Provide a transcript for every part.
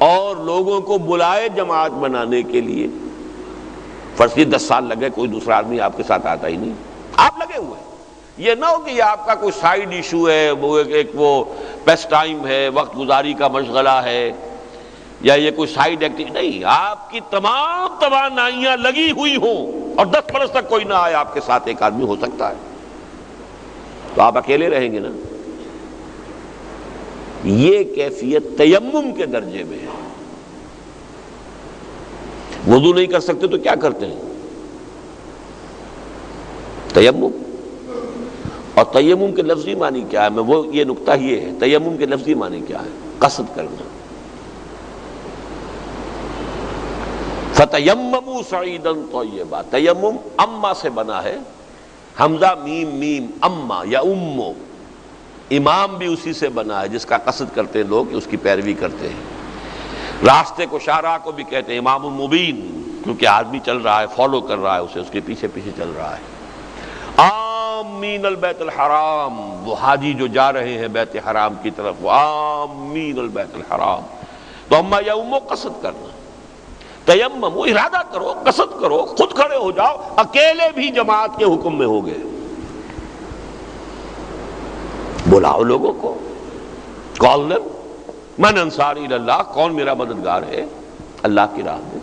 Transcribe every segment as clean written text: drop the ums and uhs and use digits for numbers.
اور لوگوں کو بلائے جماعت بنانے کے لیے. فرض کیجیے 10 سال لگے، کوئی دوسرا آدمی آپ کے ساتھ آتا ہی نہیں، آپ لگے ہوئے ہیں. یہ نہ ہو کہ یہ آپ کا کوئی سائیڈ ایشو ہے، وہ ایک وہ پیس ٹائم ہے، وقت گزاری کا مشغلہ ہے، یا یہ کوئی سائیڈ ایکٹیویٹی نہیں. آپ کی تمام توانائیاں لگی ہوئی ہوں اور 10 برس تک کوئی نہ آئے آپ کے ساتھ ایک آدمی ہو سکتا ہے، تو آپ اکیلے رہیں گے نا. یہ کیفیت تیمم کے درجے میں ہے. وضو نہیں کر سکتے تو کیا کرتے ہیں؟ تیمم. اور تیمم کے لفظی معنی کیا ہے؟ وہ یہ نقطہ یہ ہے، تیمم کے لفظی معنی کیا ہے؟ قصد کرنا. فَتَيَمَّمُوا صَعِيدًا طَيِّبًا. تیمم اما سے بنا ہے، حمزہ میم میم اما یا امو. امام بھی اسی سے بنا ہے جس کا قصد کرتے ہیں لوگ، اس کی پیروی کرتے ہیں. راستے کو شاہراہ کو بھی کہتے ہیں امام المبین، کیونکہ آدمی چل رہا ہے، فالو کر رہا ہے اسے، اس کے پیچھے پیچھے چل رہا ہے. آمین البیت الحرام، وہ حاجی جو جا رہے ہیں بیت حرام کی طرف، وہ آمین البیت الحرام. تو اما یا امو قصد کرنا. تیمم وہ ارادہ کرو، قصد کرو، خود کھڑے ہو جاؤ. اکیلے بھی جماعت کے حکم میں ہو گئے. بلاؤ لوگوں کو، کال دم من انصاری اللہ، کون میرا مددگار ہے اللہ کی راہ میں.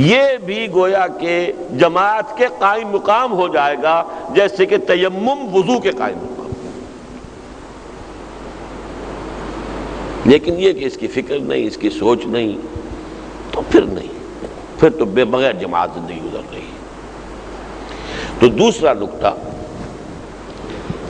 یہ بھی گویا کہ جماعت کے قائم مقام ہو جائے گا، جیسے کہ تیمم وضو کے قائم مقام. لیکن یہ کہ اس کی فکر نہیں، اس کی سوچ نہیں، تو پھر نہیں، پھر تو بے بغیر جماعت زندگی گزر رہی ہے. تو دوسرا نقطہ،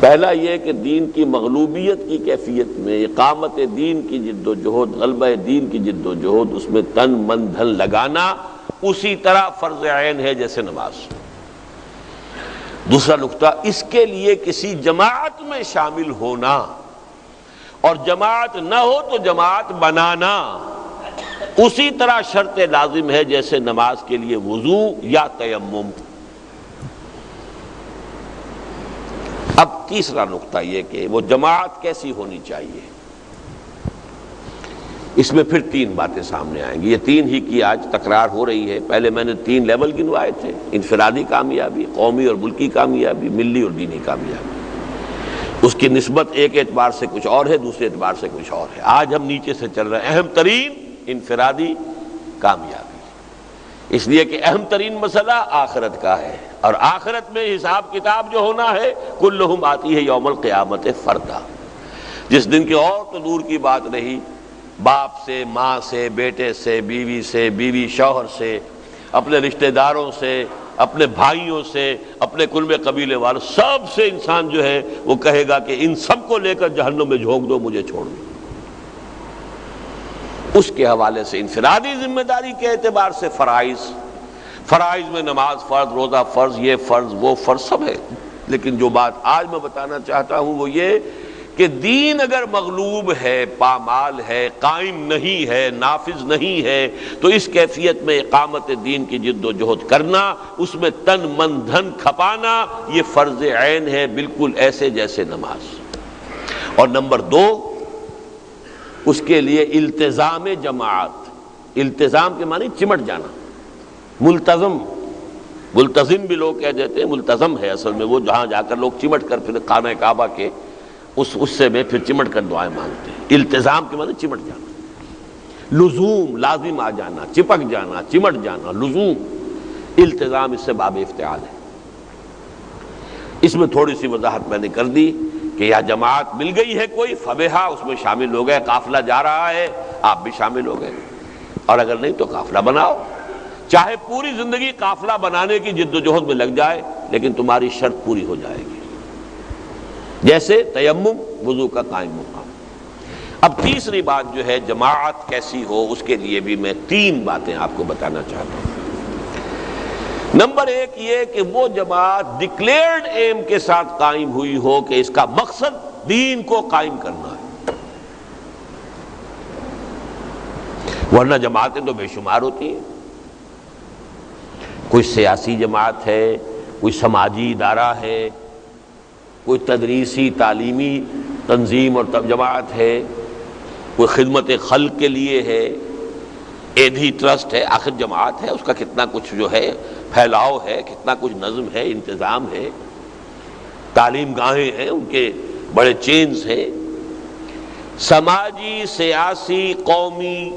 پہلا یہ کہ دین کی مغلوبیت کی کیفیت میں اقامت دین کی جد و جہد، غلبہ دین کی جد و جہد، اس میں تن من دھن لگانا اسی طرح فرض عین ہے جیسے نماز. دوسرا نقطہ، اس کے لیے کسی جماعت میں شامل ہونا، اور جماعت نہ ہو تو جماعت بنانا اسی طرح شرط لازم ہے جیسے نماز کے لیے وضو یا تیمم. اب تیسرا نقطہ یہ کہ وہ جماعت کیسی ہونی چاہیے. اس میں پھر 3 باتیں سامنے آئیں گی. یہ 3 ہی کی آج تکرار ہو رہی ہے. پہلے میں نے 3 لیول گنوائے تھے: انفرادی کامیابی، قومی اور ملکی کامیابی، ملی اور دینی کامیابی. اس کی نسبت ایک اعتبار سے کچھ اور ہے، دوسرے اعتبار سے کچھ اور ہے. آج ہم نیچے سے چل رہے ہیں. اہم ترین انفرادی کامیابی، اس لیے کہ اہم ترین مسئلہ آخرت کا ہے، اور آخرت میں حساب کتاب جو ہونا ہے کلہم آتی ہے یوم القیامت فردا. جس دن کی اور تو دور کی بات نہیں، باپ سے، ماں سے، بیٹے سے، بیوی سے، بیوی شوہر سے، اپنے رشتہ داروں سے، اپنے بھائیوں سے، اپنے کل قبیلے والوں، سب سے انسان جو ہے وہ کہے گا کہ ان سب کو لے کر جہنم میں جھونک دو، مجھے چھوڑ دو. اس کے حوالے سے انفرادی ذمہ داری کے اعتبار سے فرائض میں نماز فرض، روزہ فرض، یہ فرض وہ فرض سب ہے. لیکن جو بات آج میں بتانا چاہتا ہوں وہ یہ کہ دین اگر مغلوب ہے، پامال ہے، قائم نہیں ہے، نافذ نہیں ہے، تو اس کیفیت میں اقامت دین کی جد و جہد کرنا، اس میں تن من دھن کھپانا، یہ فرض عین ہے، بالکل ایسے جیسے نماز. اور نمبر 2، اس کے لیے التزام جماعت. التزام کے معنی چمٹ جانا. ملتزم بھی لوگ کہہ دیتے ہیں، ملتزم ہے اصل میں وہ جہاں جا کر لوگ چمٹ کر پھر خانہ کعبہ کے اس سے میں پھر چمٹ کر دعائیں مانگتے ہیں. التزام کے معنی چمٹ جانا. لزوم، لازم آ جانا، چپک جانا، چمٹ جانا، لزوم. التزام اس سے باب افتعال ہے. اس میں تھوڑی سی وضاحت میں نے کر دی کہ یا جماعت مل گئی ہے کوئی فبہا، اس میں شامل ہو گئے. قافلہ جا رہا ہے، آپ بھی شامل ہو گئے. اور اگر نہیں تو قافلہ بناؤ. چاہے پوری زندگی قافلہ بنانے کی جد و جہد میں لگ جائے، لیکن تمہاری شرط پوری ہو جائے گی، جیسے تیمم، وضو کا قائم مقام. اب تیسری بات جو ہے جماعت کیسی ہو، اس کے لیے بھی میں 3 باتیں آپ کو بتانا چاہتا ہوں. نمبر 1 یہ کہ وہ جماعت ڈکلیئرڈ ایم کے ساتھ قائم ہوئی ہو کہ اس کا مقصد دین کو قائم کرنا ہے. ورنہ جماعتیں تو بے شمار ہوتی ہیں. کوئی سیاسی جماعت ہے، کوئی سماجی ادارہ ہے، کوئی تدریسی تعلیمی تنظیم اور جماعت ہے، کوئی خدمت خلق کے لیے ہے، ایدھی ٹرسٹ ہے، آخر جماعت ہے، اس کا کتنا کچھ جو ہے پھیلاؤ ہے، کتنا کچھ نظم ہے، انتظام ہے، تعلیم گاہیں ہیں، ان کے بڑے چینز ہیں۔ سماجی، سیاسی، قومی،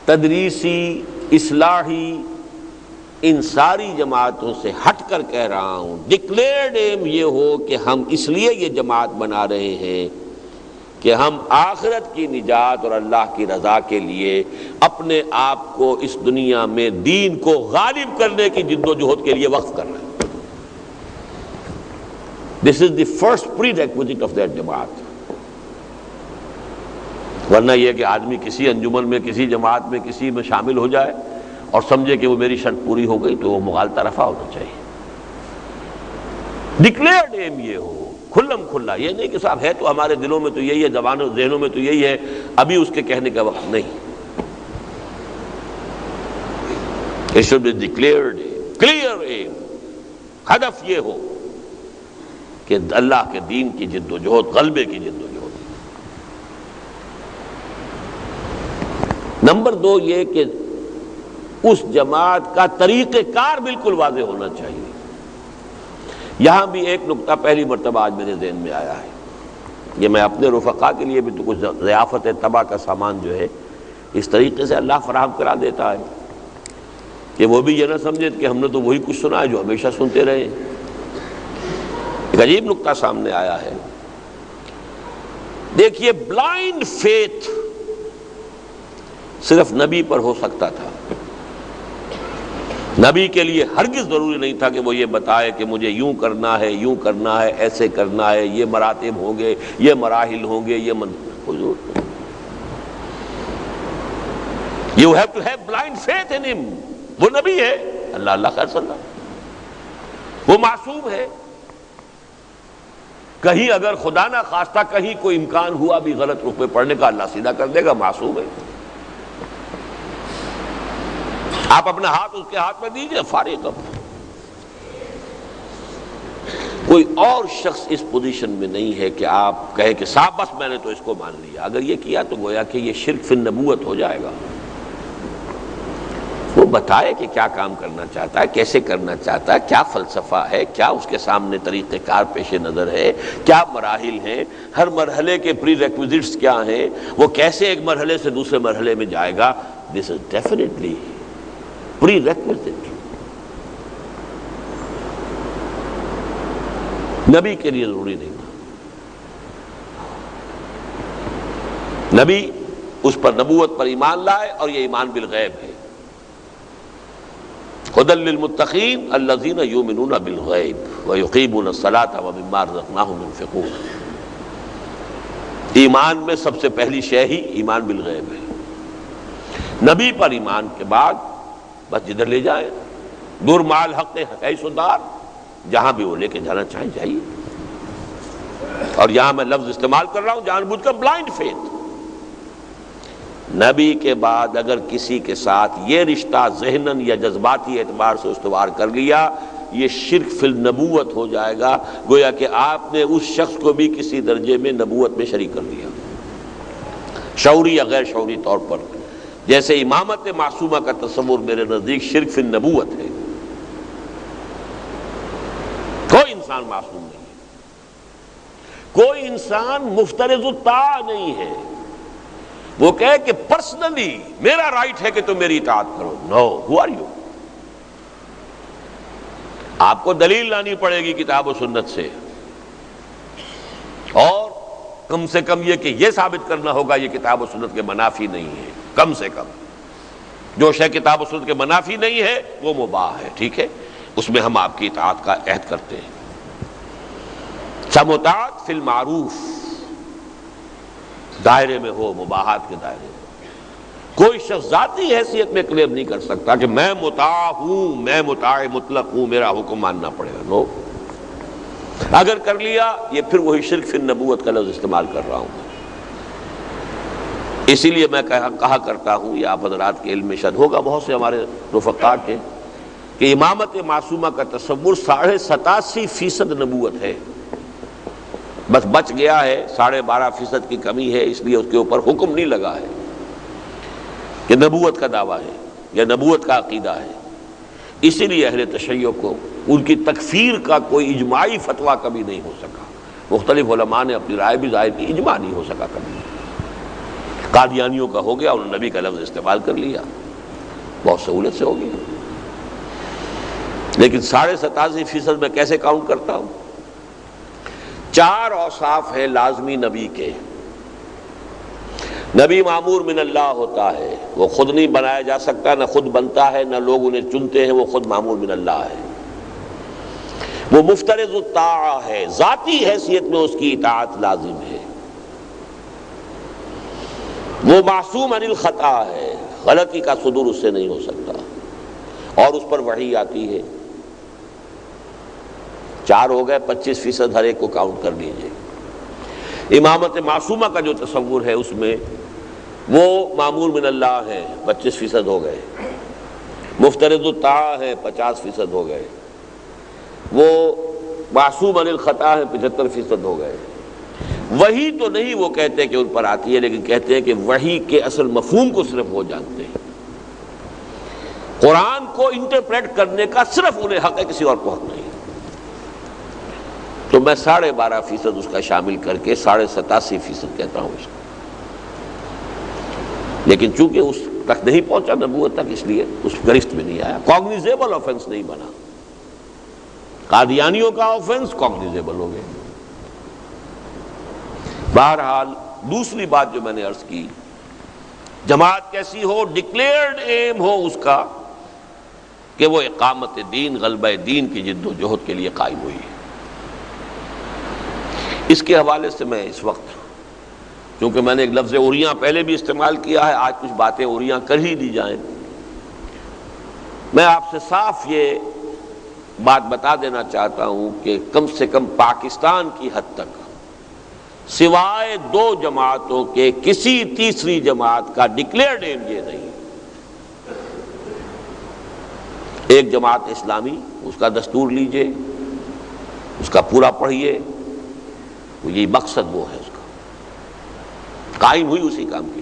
تدریسی، اصلاحی، ان ساری جماعتوں سے ہٹ کر کہہ رہا ہوں، ڈکلیئرڈ ایم یہ ہو کہ ہم اس لیے یہ جماعت بنا رہے ہیں کہ ہم آخرت کی نجات اور اللہ کی رضا کے لیے اپنے آپ کو اس دنیا میں دین کو غالب کرنے کی جد و جہد کے لیے وقف کر رہے ہیں۔ This is the first prerequisite of that جماعت۔ ورنہ یہ کہ آدمی کسی انجمن میں، کسی جماعت میں، کسی میں شامل ہو جائے اور سمجھے کہ وہ میری شرط پوری ہو گئی تو وہ مغالطہ رفع ہونا چاہیے۔ ڈکلیئرڈ ایم یہ ہو، کھلم کھلا، یہ نہیں کہ صاحب ہے تو ہمارے دلوں میں تو یہی ہے، زبانوں ذہنوں میں تو یہی ہے، ابھی اس کے کہنے کا وقت نہیں۔ It should be declared aim, clear aim، ہدف یہ ہو کہ اللہ کے دین کی جد و جہد، غلبے کی جد و جہد۔ نمبر 2 یہ کہ اس جماعت کا طریقہ کار بالکل واضح ہونا چاہیے۔ یہاں بھی ایک نقطہ پہلی مرتبہ آج میرے ذہن میں آیا ہے، یہ میں اپنے رفقا کے لیے بھی تو کچھ ضیافت طبع کا سامان جو ہے اس طریقے سے اللہ فراہم کرا دیتا ہے کہ وہ بھی یہ نہ سمجھے کہ ہم نے تو وہی کچھ سنا ہے جو ہمیشہ سنتے رہے۔ ایک عجیب نقطہ سامنے آیا ہے، دیکھیے بلائنڈ فیتھ صرف نبی پر ہو سکتا تھا۔ نبی کے لیے ہرگز ضروری نہیں تھا کہ وہ یہ بتائے کہ مجھے یوں کرنا ہے، یوں کرنا ہے، ایسے کرنا ہے، یہ مراتب ہوں گے، یہ مراحل ہوں گے، یہ حضور You have to have blind faith in him۔ وہ نبی ہے، اللہ خیر صلی اللہ، وہ معصوم ہے، کہیں اگر خدا نہ خواستہ کہیں کوئی امکان ہوا بھی غلط رخ پہ پڑنے کا، اللہ سیدھا کر دے گا، معصوم ہے۔ آپ اپنا ہاتھ اس کے ہاتھ میں دیجئے، فارغ اب۔ کوئی اور شخص اس پوزیشن میں نہیں ہے کہ آپ کہے کہ صاحب بس میں نے تو اس کو مان لیا۔ اگر یہ کیا تو گویا کہ یہ شرک فی النبوت ہو جائے گا۔ وہ بتائے کہ کیا کام کرنا چاہتا ہے، کیسے کرنا چاہتا ہے، کیا فلسفہ ہے، کیا اس کے سامنے طریقہ کار پیش نظر ہے، کیا مراحل ہیں، ہر مرحلے کے پری ریکویزٹس کیا ہیں، وہ کیسے ایک مرحلے سے دوسرے مرحلے میں جائے گا۔ دس از ڈیفینیٹلی پری ریکویزٹ۔ نبی کے لیے ضروری نہیں تھا، نبی اس پر نبوت پر ایمان لائے، اور یہ ایمان بالغیب ہے۔ ھدی للمتقین الذین یؤمنون بالغیب ویقیمون الصلاۃ ومما رزقناہم ينفقون۔ ایمان میں سب سے پہلی شے ہی ایمان بالغیب ہے۔ نبی پر ایمان کے بعد بس جدھر لے جائیں، دور مال حق حیث دار، جہاں بھی وہ لے کے جانا چاہیں جائیے۔ اور یہاں میں لفظ استعمال کر رہا ہوں جان بوجھ کر، بلائنڈ فیتھ۔ نبی کے بعد اگر کسی کے ساتھ یہ رشتہ ذہناً یا جذباتی اعتبار سے استوار کر لیا، یہ شرک فی النبوت ہو جائے گا، گویا کہ آپ نے اس شخص کو بھی کسی درجے میں نبوت میں شریک کر دیا، شعوری یا غیر شعوری طور پر۔ جیسے امامت معصومہ کا تصور میرے نزدیک شرک فی النبوت ہے۔ کوئی انسان معصوم نہیں ہے، کوئی انسان مفترض الطاعہ نہیں ہے، وہ کہے کہ پرسنلی میرا رائٹ ہے کہ تم میری اطاعت کرو۔ نو، ہو آر یو؟ آپ کو دلیل لانی پڑے گی کتاب و سنت سے، اور کم سے کم یہ کہ یہ ثابت کرنا ہوگا یہ کتاب و سنت کے منافی نہیں ہے۔ کم سے کم جو شے کتاب و سنت کے منافی نہیں ہے وہ مباح ہے، ٹھیک ہے، اس میں ہم آپ کی اطاعت کا عہد کرتے ہیں۔ سمطاعت فی المعروف دائرے میں ہو، مباحات کے دائرے میں۔ کوئی شخص ذاتی حیثیت میں کلیم نہیں کر سکتا کہ میں مطاع ہوں، میں مطاع مطلق ہوں، میرا حکم ماننا پڑے گا۔ نو، اگر کر لیا یہ پھر وہی شرک فی النبوت کا لفظ استعمال کر رہا ہوں۔ اسی لیے میں کہا کرتا ہوں، یہ آپ حضرات کے علم میں شاید ہوگا بہت سے ہمارے رفقا کے، کہ امامت معصومہ کا تصور 87.5% نبوت ہے۔ بس بچ گیا ہے، 12.5% کی کمی ہے، اس لیے اس کے اوپر حکم نہیں لگا ہے کہ نبوت کا دعویٰ ہے یا نبوت کا عقیدہ ہے۔ اسی لیے اہل تشیع کو ان کی تکفیر کا کوئی اجماعی فتویٰ کبھی نہیں ہو سکا۔ مختلف علماء نے اپنی رائے بھی ظاہر کی، اجماع نہیں ہو سکا کبھی۔ قادیانیوں کا ہو گیا، انہوں نے نبی کا لفظ استعمال کر لیا، بہت سہولت سے ہو گیا۔ لیکن 87.5% میں کیسے کاؤنٹ کرتا ہوں؟ 4 اوصاف ہیں لازمی نبی کے۔ نبی معمور من اللہ ہوتا ہے، وہ خود نہیں بنایا جا سکتا، نہ خود بنتا ہے، نہ لوگ انہیں چنتے ہیں، وہ خود معمور من اللہ ہے۔ وہ مفترض الطاعہ ہے، ذاتی حیثیت میں اس کی اطاعت لازم ہے۔ وہ معصوم عن الخطا ہے، غلطی کا صدور اس سے نہیں ہو سکتا، اور اس پر وحی آتی ہے۔ 4 ہو گئے، 25% ہر ایک کو کاؤنٹ کر لیجئے۔ امامت معصومہ کا جو تصور ہے اس میں وہ معمور من اللہ ہے، 25% ہو گئے۔ مفترض الطاعہ ہے، 50% ہو گئے۔ وہ معصوم عن الخطا ہے، 75% ہو گئے۔ وحی تو نہیں وہ کہتے کہ ان پر آتی ہے، لیکن کہتے ہیں کہ وحی کے اصل مفہوم کو صرف وہ جانتے ہیں۔ قرآن کو انٹرپریٹ کرنے کا صرف انہیں حق ہے، کسی اور کو حق نہیں۔ تو میں 12.5% اس کا شامل کر کے 87.5% کہتا ہوں اس کو۔ لیکن چونکہ اس تک نہیں پہنچا نبوت تک، اس لیے اس گرفت میں نہیں آیا، کاگنیزیبل آفنس نہیں بنا۔ قادیانیوں کا آفنس کاگنیزیبل ہو گیا۔ بہرحال دوسری بات جو میں نے عرض کی، جماعت کیسی ہو؟ ڈکلیئرڈ ایم ہو اس کا کہ وہ اقامت دین، غلبہ دین کی جد و جہد کے لیے قائم ہوئی ہے۔ اس کے حوالے سے میں اس وقت، چونکہ میں نے ایک لفظ عریاں پہلے بھی استعمال کیا ہے، آج کچھ باتیں عریاں کر ہی دی جائیں۔ میں آپ سے صاف یہ بات بتا دینا چاہتا ہوں کہ کم سے کم پاکستان کی حد تک سوائے 2 جماعتوں کے کسی تیسری جماعت کا ڈکلیئرڈ ایم یہ نہیں۔ ایک جماعت اسلامی، اس کا دستور لیجئے، اس کا پورا پڑھیے، یہ مقصد وہ ہے اس کا، قائم ہوئی اسی کام کی۔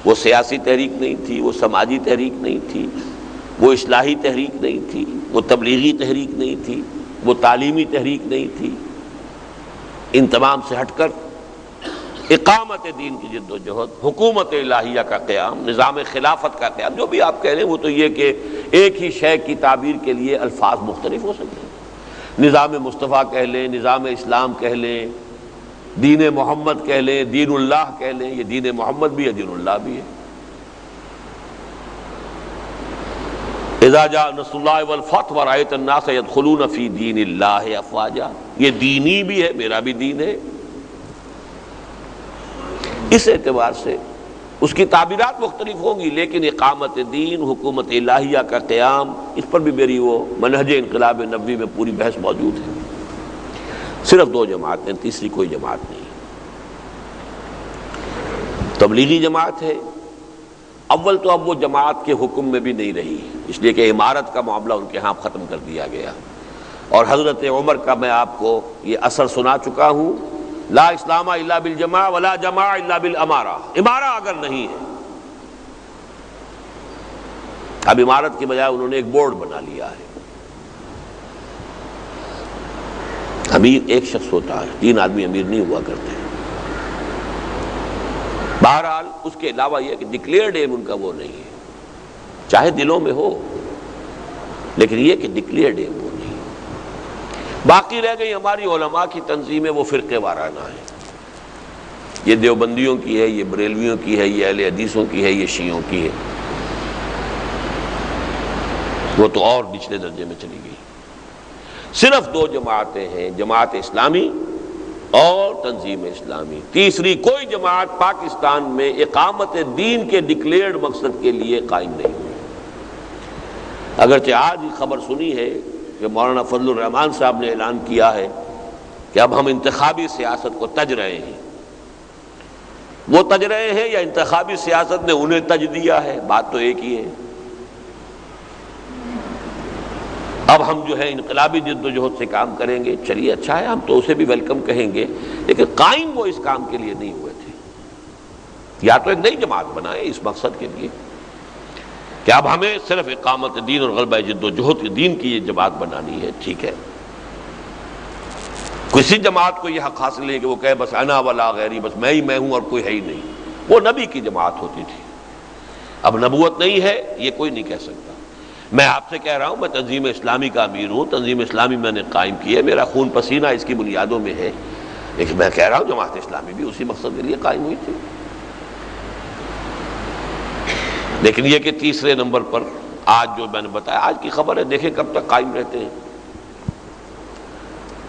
وہ سیاسی تحریک نہیں تھی، وہ سماجی تحریک نہیں تھی، وہ اصلاحی تحریک نہیں تھی، وہ تبلیغی تحریک نہیں تھی، وہ تعلیمی تحریک نہیں تھی۔ ان تمام سے ہٹ کر اقامت دین کی جد و جہد، حکومت الہیہ کا قیام، نظام خلافت کا قیام، جو بھی آپ کہہ لیں، وہ تو یہ کہ ایک ہی شے کی تعبیر کے لیے الفاظ مختلف ہو سکتے ہیں۔ نظام مصطفیٰ کہہ لیں، نظام اسلام کہہ لیں، دین محمد کہہ لیں، دین اللہ کہہ لیں، یہ دین محمد بھی ہے، دین اللہ بھی ہے۔ اذا جاء نصر اللہ والفتح ورأیت الناس يدخلون فی دین اللہ افواجا، یہ دینی بھی ہے، میرا بھی دین ہے۔ اس اعتبار سے اس کی تعبیرات مختلف ہوں گی، لیکن اقامت دین، حکومت الہیہ کا قیام، اس پر بھی میری وہ منہج انقلاب نبوی میں پوری بحث موجود ہے۔ صرف 2 جماعتیں، تیسری کوئی جماعت نہیں۔ تبلیغی جماعت ہے، اول تو اب وہ جماعت کے حکم میں بھی نہیں رہی، اس لیے کہ امارت کا معاملہ ان کے ہاں ختم کر دیا گیا، اور حضرت عمر کا میں آپ کو یہ اثر سنا چکا ہوں، لا اسلام الا بالجماع ولا جماع الا بالامارہ، امارہ اگر نہیں ہے، اب امارت کی بجائے انہوں نے ایک بورڈ بنا لیا ہے۔ امیر ایک شخص ہوتا ہے، 3 آدمی امیر نہیں ہوا کرتے۔ بہرحال اس کے علاوہ یہ کہ ڈکلیئرڈ ایم ان کا وہ نہیں ہے، چاہے دلوں میں ہو، لیکن یہ کہ ڈکلیئرڈ ایم وہ نہیں۔ باقی رہ گئی ہماری علماء کی تنظیمیں، وہ فرقے وارانہ ہیں، یہ دیوبندیوں کی ہے، یہ بریلویوں کی ہے، یہ اہل حدیثوں کی ہے، یہ شیعوں کی ہے، وہ تو اور نچلے درجے میں چلی گئی۔ صرف 2 جماعتیں ہیں، جماعت اسلامی اور تنظیم اسلامی، تیسری کوئی جماعت پاکستان میں اقامت دین کے ڈکلیئرڈ مقصد کے لیے قائم نہیں ہوئی۔ اگرچہ آج ہی خبر سنی ہے کہ مولانا فضل الرحمان صاحب نے اعلان کیا ہے کہ اب ہم انتخابی سیاست کو تج رہے ہیں۔ وہ تج رہے ہیں یا انتخابی سیاست نے انہیں تج دیا ہے؟ بات تو ایک ہی ہے۔ اب ہم جو ہے انقلابی جد و جہد سے کام کریں گے، چلیے اچھا ہے، ہم تو اسے بھی ویلکم کہیں گے، لیکن قائم وہ اس کام کے لیے نہیں ہوئے تھے۔ یا تو ایک نئی جماعت بنائیں اس مقصد کے لیے کہ اب ہمیں صرف اقامت دین اور غلبہ جد و جہد دین کی یہ جماعت بنانی ہے، ٹھیک ہے۔ کسی جماعت کو یہ حق حاصل ہے کہ وہ کہے بس انا ولا غیری، بس میں ہی میں ہوں اور کوئی ہے ہی نہیں، وہ نبی کی جماعت ہوتی تھی۔ اب نبوت نہیں ہے، یہ کوئی نہیں کہہ سکتا۔ میں آپ سے کہہ رہا ہوں، میں تنظیم اسلامی کا امیر ہوں، تنظیم اسلامی میں نے قائم کی ہے، میرا خون پسینہ اس کی بنیادوں میں ہے، لیکن میں کہہ رہا ہوں جماعت اسلامی بھی اسی مقصد کے لیے قائم ہوئی تھی۔ لیکن یہ کہ تیسرے نمبر پر آج جو میں نے بتایا، آج کی خبر ہے، دیکھیں کب تک قائم رہتے ہیں۔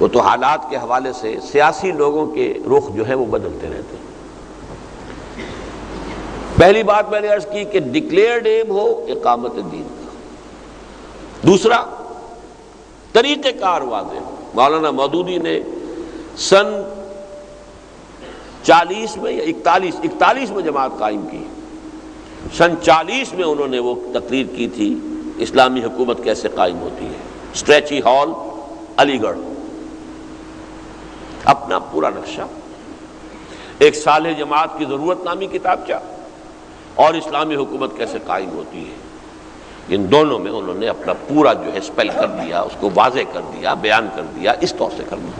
وہ تو حالات کے حوالے سے سیاسی لوگوں کے رخ جو ہے وہ بدلتے رہتے ہیں۔ پہلی بات میں نے عرض کی کہ ڈکلیئرڈ ایم ہو اقامت دین کا۔ دوسرا، طریقہ کار واضح ہو۔ مولانا مودودی نے سن 40 میں یا 41 میں جماعت قائم کی، سن 40 میں انہوں نے وہ تقریر کی تھی اسلامی حکومت کیسے قائم ہوتی ہے، اسٹریچی ہال علی گڑھ، اپنا پورا نقشہ، ایک صالح جماعت کی ضرورت نامی کتابچہ اور اسلامی حکومت کیسے قائم ہوتی ہے، ان دونوں میں انہوں نے اپنا پورا جو ہے اسپیل کر دیا، اس کو واضح کر دیا، بیان کر دیا، اس طور سے کرنا۔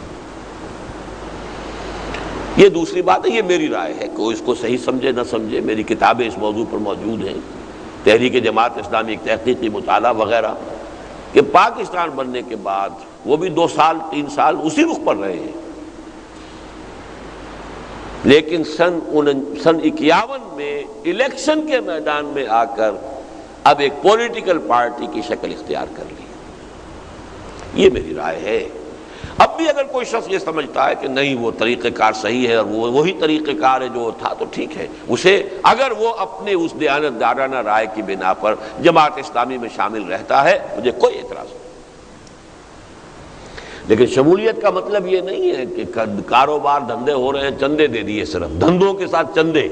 یہ دوسری بات ہے، یہ میری رائے ہے، کوئی اس کو صحیح سمجھے نہ سمجھے، میری کتابیں اس موضوع پر موجود ہیں، تحریک جماعت اسلامی ایک تحقیقی مطالعہ وغیرہ، کہ پاکستان بننے کے بعد وہ بھی 2 سال 3 سال اسی رخ پر رہے ہیں، لیکن سن 51 میں الیکشن کے میدان میں آ کر اب ایک پولیٹیکل پارٹی کی شکل اختیار کر لی۔ یہ میری رائے ہے۔ اب بھی اگر کوئی شخص یہ سمجھتا ہے کہ نہیں وہ طریقہ کار صحیح ہے اور وہی طریقہ کار ہے جو تھا، تو ٹھیک ہے، اسے اگر وہ اپنے اس دیانت دارانہ رائے کی بنا پر جماعت اسلامی میں شامل رہتا ہے، مجھے کوئی اعتراض نہیں۔ لیکن شمولیت کا مطلب یہ نہیں ہے کہ کاروبار دھندے ہو رہے ہیں، چندے دے دیے، صرف دھندوں کے ساتھ چندے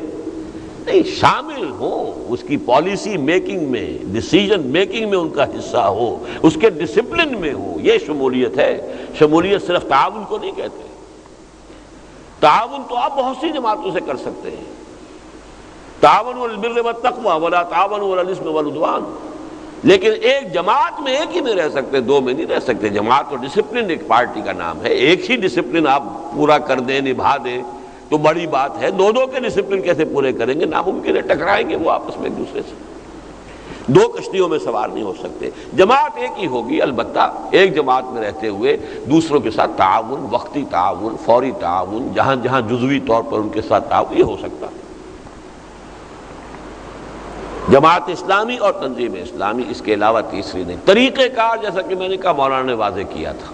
نہیں، شامل ہوں، اس کی پالیسی میکنگ میں، ڈیسیجن میکنگ میں ان کا حصہ ہو، اس کے ڈسپلن میں ہو، یہ شمولیت ہے۔ شمولیت صرف تعاون کو نہیں کہتے، تعاون تو آپ بہت سی جماعتوں سے کر سکتے ہیں، تعاون البر والتقوی ولا تعاون علی الاثم والعدوان، لیکن ایک جماعت میں ایک ہی میں رہ سکتے، 2 میں نہیں رہ سکتے۔ جماعت اور ڈسپلن ایک پارٹی کا نام ہے، ایک ہی ڈسپلن آپ پورا کر دیں، نبھا دیں تو بڑی بات ہے، 2 کے ڈسپلن کیسے پورے کریں گے؟ ناممکن ہے، ٹکرائیں گے وہ آپس میں ایک دوسرے سے، 2 کشتیوں میں سوار نہیں ہو سکتے۔ جماعت ایک ہی ہوگی، البتہ ایک جماعت میں رہتے ہوئے دوسروں کے ساتھ تعاون، وقتی تعاون، فوری تعاون، جہاں جہاں جزوی طور پر ان کے ساتھ تعاون، یہ ہو سکتا ہے۔ جماعت اسلامی اور تنظیم اسلامی، اس کے علاوہ تیسری نہیں۔ طریقہ کار جیسا کہ میں نے کہا مولانا نے واضح کیا تھا،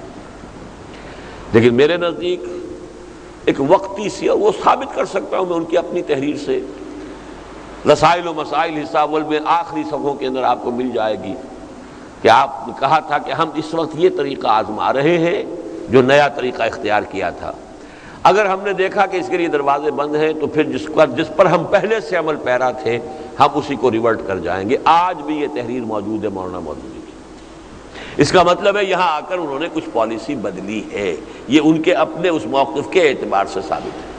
لیکن میرے نزدیک ایک وقتی سی، اور وہ ثابت کر سکتا ہوں میں ان کی اپنی تحریر سے، رسائل و مسائل حصہ اول میں آخری صفحوں کے اندر آپ کو مل جائے گی، کہ آپ نے کہا تھا کہ ہم اس وقت یہ طریقہ آزما رہے ہیں جو نیا طریقہ اختیار کیا تھا، اگر ہم نے دیکھا کہ اس کے لیے دروازے بند ہیں تو پھر جس پر ہم پہلے سے عمل پیرا تھے ہم اسی کو ریورٹ کر جائیں گے۔ آج بھی یہ تحریر موجود ہے مولانا مودودی کی۔ اس کا مطلب ہے یہاں آ کر انہوں نے کچھ پالیسی بدلی ہے، یہ ان کے اپنے اس موقف کے اعتبار سے ثابت ہے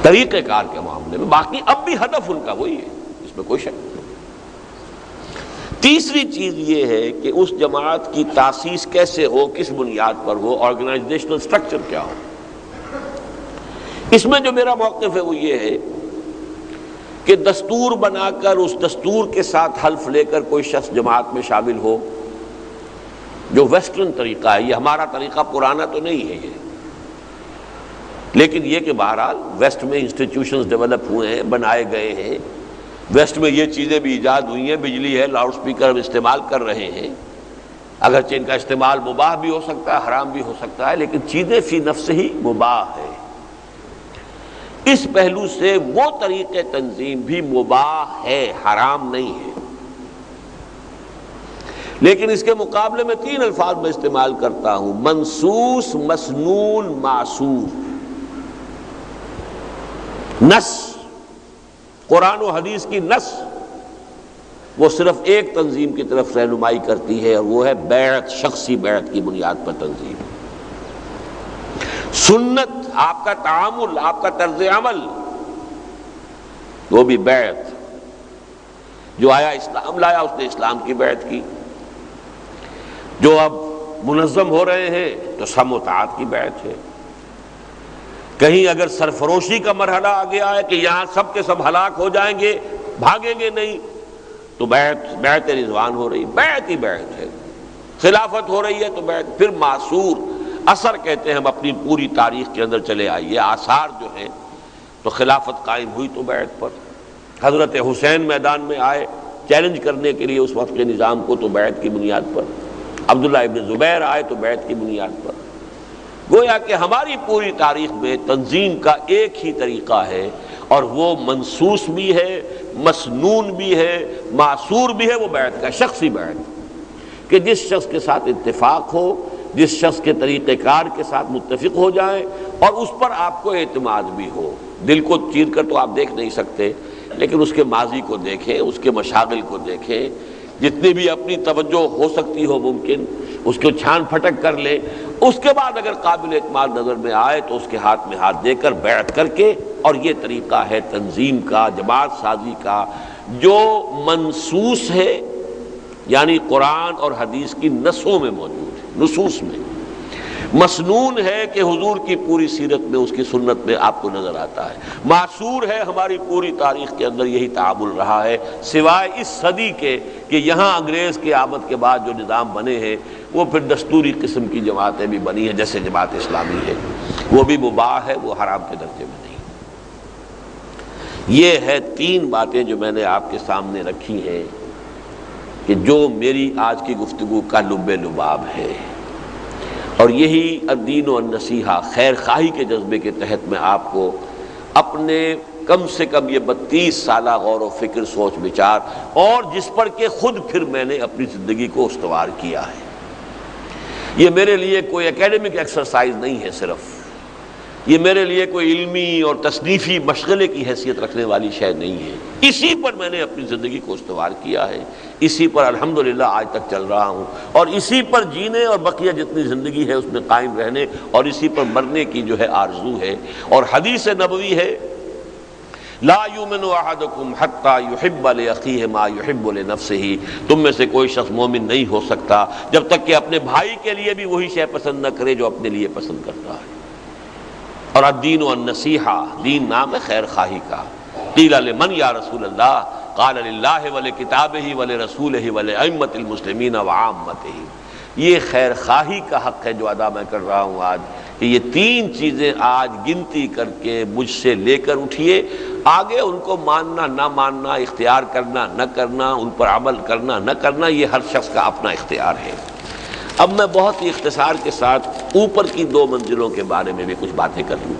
طریقہ کار کے معاملے میں، باقی اب بھی ہدف ان کا وہی ہے، اس میں کوئی شک نہیں۔ تیسری چیز یہ ہے کہ اس جماعت کی تاسیس کیسے ہو، کس بنیاد پر ہو، آرگنائزیشنل سٹرکچر کیا ہو۔ اس میں جو میرا موقف ہے وہ یہ ہے کہ دستور بنا کر اس دستور کے ساتھ حلف لے کر کوئی شخص جماعت میں شامل ہو، جو ویسٹرن طریقہ ہے، یہ ہمارا طریقہ پرانا تو نہیں ہے یہ، لیکن یہ کہ بہرحال ویسٹ میں انسٹیٹیوشنز ڈیولپ ہوئے ہیں، بنائے گئے ہیں، ویسٹ میں یہ چیزیں بھی ایجاد ہوئی ہیں، بجلی ہے، لاؤڈ سپیکر ہم استعمال کر رہے ہیں، اگرچہ ان کا استعمال مباح بھی ہو سکتا ہے، حرام بھی ہو سکتا ہے، لیکن چیزیں فی نفس ہی مباح ہے۔ اس پہلو سے وہ طریقے تنظیم بھی مباح ہے، حرام نہیں ہے، لیکن اس کے مقابلے میں 3 الفاظ میں استعمال کرتا ہوں: منصوص، مسنون، معصور۔ نص، قرآن و حدیث کی نص، وہ صرف ایک تنظیم کی طرف رہنمائی کرتی ہے، اور وہ ہے بیعت، شخصی بیعت کی بنیاد پر تنظیم۔ سنت، آپ کا تعامل، آپ کا طرز عمل، وہ بھی بیعت۔ جو آیا اسلام لایا، اس نے اسلام کی بیعت کی۔ جو اب منظم ہو رہے ہیں تو سم و طاعت کی بیعت ہے۔ کہیں اگر سرفروشی کا مرحلہ آ گیا ہے کہ یہاں سب کے سب ہلاک ہو جائیں گے، بھاگیں گے نہیں، تو بیعت رضوان ہو رہی، بیعت ہی بیعت ہے۔ خلافت ہو رہی ہے تو بیعت۔ پھر معصور اثر کہتے ہیں، ہم اپنی پوری تاریخ کے اندر چلے آئیے، آثار جو ہیں، تو خلافت قائم ہوئی تو بیعت پر۔ حضرت حسین میدان میں آئے چیلنج کرنے کے لیے اس وقت کے نظام کو، تو بیعت کی بنیاد پر۔ عبداللہ ابن زبیر آئے تو بیعت کی بنیاد پر۔ گویا کہ ہماری پوری تاریخ میں تنظیم کا ایک ہی طریقہ ہے، اور وہ منصوص بھی ہے، مسنون بھی ہے، معصور بھی ہے، وہ بیعت کا، شخصی بیعت، کہ جس شخص کے ساتھ اتفاق ہو، جس شخص کے طریقہ کار کے ساتھ متفق ہو جائیں، اور اس پر آپ کو اعتماد بھی ہو۔ دل کو چیر کر تو آپ دیکھ نہیں سکتے، لیکن اس کے ماضی کو دیکھیں، اس کے مشاغل کو دیکھیں، جتنی بھی اپنی توجہ ہو سکتی ہو ممکن اس کو چھان پھٹک کر لے، اس کے بعد اگر قابل اعتماد نظر میں آئے تو اس کے ہاتھ میں ہاتھ دے کر بیعت کر کے۔ اور یہ طریقہ ہے تنظیم کا، جماعت سازی کا، جو منصوص ہے، یعنی قرآن اور حدیث کی نصوں میں موجود ہے، نصوص میں۔ مسنون ہے کہ حضور کی پوری سیرت میں، اس کی سنت میں آپ کو نظر آتا ہے۔ معصور ہے، ہماری پوری تاریخ کے اندر یہی تعامل رہا ہے، سوائے اس صدی کے کہ یہاں انگریز کے آمد کے بعد جو نظام بنے ہیں وہ پھر دستوری قسم کی جماعتیں بھی بنی ہیں، جیسے جماعت اسلامی ہے، وہ بھی مباح ہے، وہ حرام کے درجے میں نہیں۔ یہ ہے تین باتیں جو میں نے آپ کے سامنے رکھی ہیں کہ جو میری آج کی گفتگو کا لب لباب ہے، اور یہی الدین و النصیحہ، خیر خواہی کے جذبے کے تحت میں آپ کو اپنے کم سے کم یہ 32 سالہ غور و فکر، سوچ بچار، اور جس پر کہ خود پھر میں نے اپنی زندگی کو استوار کیا ہے۔ یہ میرے لیے کوئی اکیڈمک ایکسرسائز نہیں ہے، صرف یہ میرے لیے کوئی علمی اور تصنیفی مشغلے کی حیثیت رکھنے والی شے نہیں ہے۔ اسی پر میں نے اپنی زندگی کو استوار کیا ہے، اسی پر الحمدللہ آج تک چل رہا ہوں، اور اسی پر جینے اور بقیہ جتنی زندگی ہے اس میں قائم رہنے، اور اسی پر مرنے کی جو ہے آرزو ہے۔ اور حدیث نبوی ہے، لا یؤمن احدکم حتی یحب لاخیہ ما یحب لنفسہ، تم میں سے کوئی شخص مومن نہیں ہو سکتا جب تک کہ اپنے بھائی کے لیے بھی وہی شے پسند نہ کرے جو اپنے لیے پسند کرتا ہے۔ اور الدین والنصیحہ، دین نام ہے خیر خواہی کا۔ قیل لمن یا رسول اللہ، قال للہ ولکتابہ ولرسولہ ولائمۃ المسلمین وعامتہ۔ یہ خیر خواہی کا حق ہے جو ادا میں کر رہا ہوں آج، کہ یہ تین چیزیں آج گنتی کر کے مجھ سے لے کر اٹھیے، آگے ان کو ماننا نہ ماننا، اختیار کرنا نہ کرنا، ان پر عمل کرنا نہ کرنا، یہ ہر شخص کا اپنا اختیار ہے۔ اب میں بہت ہی اختصار کے ساتھ اوپر کی 2 منزلوں کے بارے میں بھی کچھ باتیں کر لوں۔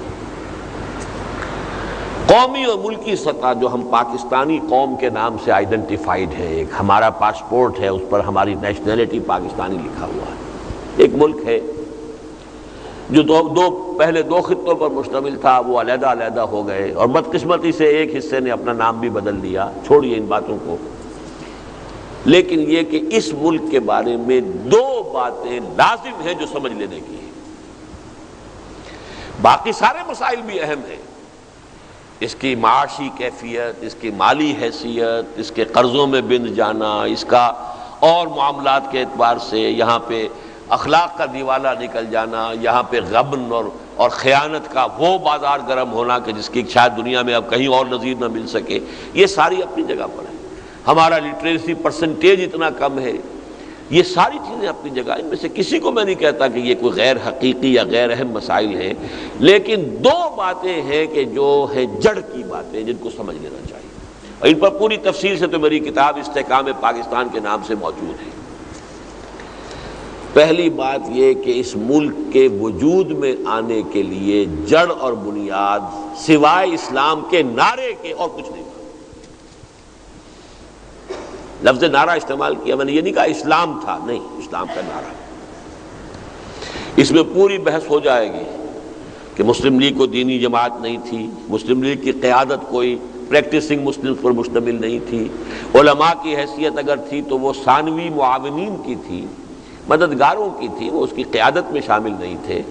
قومی اور ملکی سطح جو ہم پاکستانی قوم کے نام سے آئیڈینٹیفائیڈ ہے، ایک ہمارا پاسپورٹ ہے، اس پر ہماری نیشنلٹی پاکستانی لکھا ہوا ہے۔ ایک ملک ہے جو پہلے 2 خطوں پر مشتمل تھا، وہ علیحدہ علیحدہ ہو گئے، اور بدقسمتی سے ایک حصے نے اپنا نام بھی بدل دیا۔ چھوڑیے ان باتوں کو، لیکن یہ کہ اس ملک کے بارے میں 2 باتیں لازم ہیں جو سمجھ لینے کی ہیں۔ باقی سارے مسائل بھی اہم ہیں، اس کی معاشی کیفیت، اس کی مالی حیثیت، اس کے قرضوں میں بند جانا، اس کا اور معاملات کے اعتبار سے یہاں پہ اخلاق کا دیوالہ نکل جانا، یہاں پہ غبن اور خیانت کا وہ بازار گرم ہونا کہ جس کی شاید دنیا میں اب کہیں اور نظیر نہ مل سکے، یہ ساری اپنی جگہ پر ہے۔ ہمارا لٹریسی پرسنٹیج اتنا کم ہے، یہ ساری چیزیں اپنی جگہ۔ ان میں سے کسی کو میں نہیں کہتا کہ یہ کوئی غیر حقیقی یا غیر اہم مسائل ہیں، لیکن 2 باتیں ہیں کہ جو ہیں جڑ کی باتیں، جن کو سمجھ لینا چاہیے، اور ان پر پوری تفصیل سے تو میری کتاب استحکام پاکستان کے نام سے موجود ہے۔ پہلی بات یہ کہ اس ملک کے وجود میں آنے کے لیے جڑ اور بنیاد سوائے اسلام کے نعرے کے اور کچھ نہیں۔ لفظ نعرہ استعمال کیا میں نے، یہ نہیں کہا اسلام تھا، نہیں، اسلام کا نعرہ۔ اس میں پوری بحث ہو جائے گی کہ مسلم لیگ کو دینی جماعت نہیں تھی، مسلم لیگ کی قیادت کوئی پریکٹسنگ مسلم پر مشتمل نہیں تھی. علماء کی حیثیت اگر تھی تو وہ ثانوی معاونین کی تھی، مددگاروں کی تھی، وہ اس کی قیادت میں شامل نہیں تھے.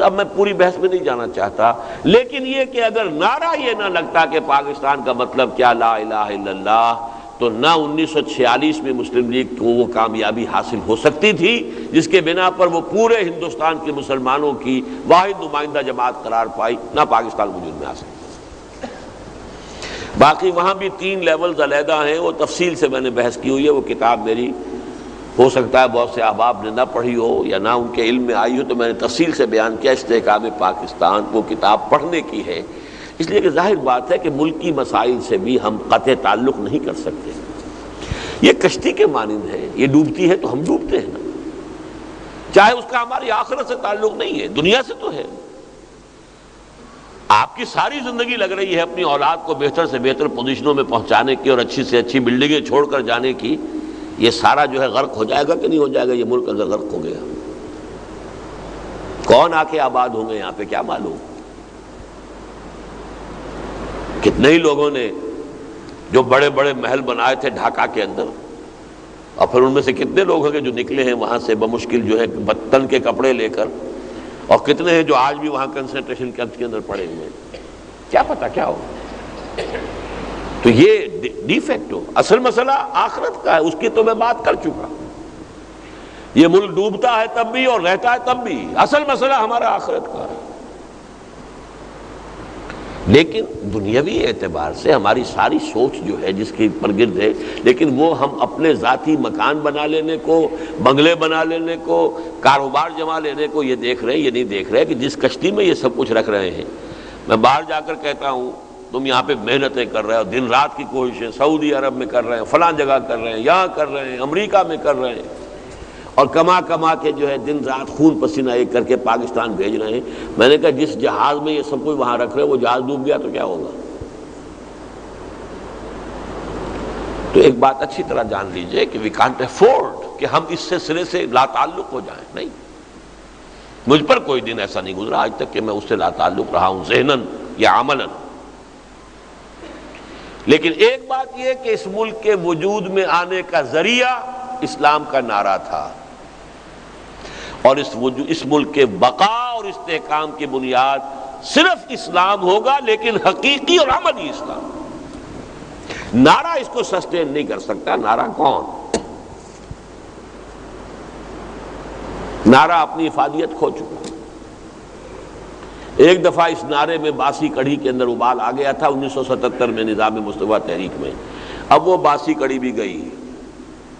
اب میں پوری بحث میں نہیں جانا چاہتا، لیکن یہ کہ اگر نعرہ یہ نہ لگتا کہ پاکستان کا مطلب کیا لا الہ الا اللہ، تو نہ 1946 میں مسلم لیگ کو وہ کامیابی حاصل ہو سکتی تھی جس کے بنا پر وہ پورے ہندوستان کے مسلمانوں کی واحد نمائندہ جماعت قرار پائی، نہ پاکستان وجود میں آ سکتا. باقی وہاں بھی 3 لیولز علیحدہ ہیں، وہ تفصیل سے میں نے بحث کی ہوئی ہے. وہ کتاب میری ہو سکتا ہے بہت سے احباب نے نہ پڑھی ہو یا نہ ان کے علم میں آئی ہو، تو میں نے تفصیل سے بیان کیا. استحکام پاکستان وہ کتاب پڑھنے کی ہے، اس لیے کہ ظاہر بات ہے کہ ملکی مسائل سے بھی ہم قطع تعلق نہیں کر سکتے. یہ کشتی کے مانند ہے، یہ ڈوبتی ہے تو ہم ڈوبتے ہیں نا، چاہے اس کا ہماری آخرت سے تعلق نہیں ہے، دنیا سے تو ہے. آپ کی ساری زندگی لگ رہی ہے اپنی اولاد کو بہتر سے بہتر پوزیشنوں میں پہنچانے کی اور اچھی سے اچھی بلڈنگیں چھوڑ کر جانے کی. یہ سارا جو ہے غرق ہو جائے گا کہ نہیں ہو جائے گا؟ یہ ملک اگر غرق ہو گیا، کون آ کے آباد ہوں گے یہاں پہ کیا معلوم. کتنے ہی لوگوں نے جو بڑے بڑے محل بنائے تھے ڈھاکہ کے اندر، اور پھر ان میں سے کتنے لوگ ہیں کہ جو نکلے ہیں وہاں سے بمشکل جو ہے بتن کے کپڑے لے کر، اور کتنے ہیں جو آج بھی وہاں کنسنٹریشن کیمپ کے اندر پڑے ہوئے ہیں. کیا پتہ کیا ہو. تو یہ ڈیفیکٹ ہو. اصل مسئلہ آخرت کا ہے، اس کی تو میں بات کر چکا. یہ ملک ڈوبتا ہے تب بھی اور رہتا ہے تب بھی، اصل مسئلہ ہمارا آخرت کا ہے. لیکن دنیاوی اعتبار سے ہماری ساری سوچ جو ہے جس کے پرگرد ہے، لیکن وہ ہم اپنے ذاتی مکان بنا لینے کو، بنگلے بنا لینے کو، کاروبار جما لینے کو یہ دیکھ رہے ہیں. یہ نہیں دیکھ رہے کہ جس کشتی میں یہ سب کچھ رکھ رہے ہیں. میں باہر جا کر کہتا ہوں تم یہاں پہ محنتیں کر رہے ہو، دن رات کی کوششیں سعودی عرب میں کر رہے ہیں، فلاں جگہ کر رہے ہیں، یہاں کر رہے ہیں، امریکہ میں کر رہے ہیں، اور کما کما کے جو ہے دن رات خون پسینہ ایک کر کے پاکستان بھیج رہے ہیں. میں نے کہا جس جہاز میں یہ سب کچھ وہاں رکھ رہے ہیں وہ جہاز ڈوب گیا تو کیا ہوگا؟ تو ایک بات اچھی طرح جان لیجئے کہ وی کانٹ افورڈ کہ ہم اس سے سرے سے لا تعلق ہو جائیں. نہیں، مجھ پر کوئی دن ایسا نہیں گزرا آج تک کہ میں اس سے لا تعلق رہا ہوں ذہناً یا عملاً. لیکن ایک بات یہ کہ اس ملک کے وجود میں آنے کا ذریعہ اسلام کا نعرہ تھا، اور اس ملک کے بقا اور استحکام کی بنیاد صرف اسلام ہوگا، لیکن حقیقی اور عملی اسلام. نعرہ اس کو سسٹین نہیں کر سکتا. نعرہ کون؟ نعرہ اپنی افادیت کھو چکا. ایک دفعہ اس نعرے میں باسی کڑھی کے اندر ابال آ گیا تھا 1977 میں نظام مصطفیٰ تحریک میں. اب وہ باسی کڑھی بھی گئی،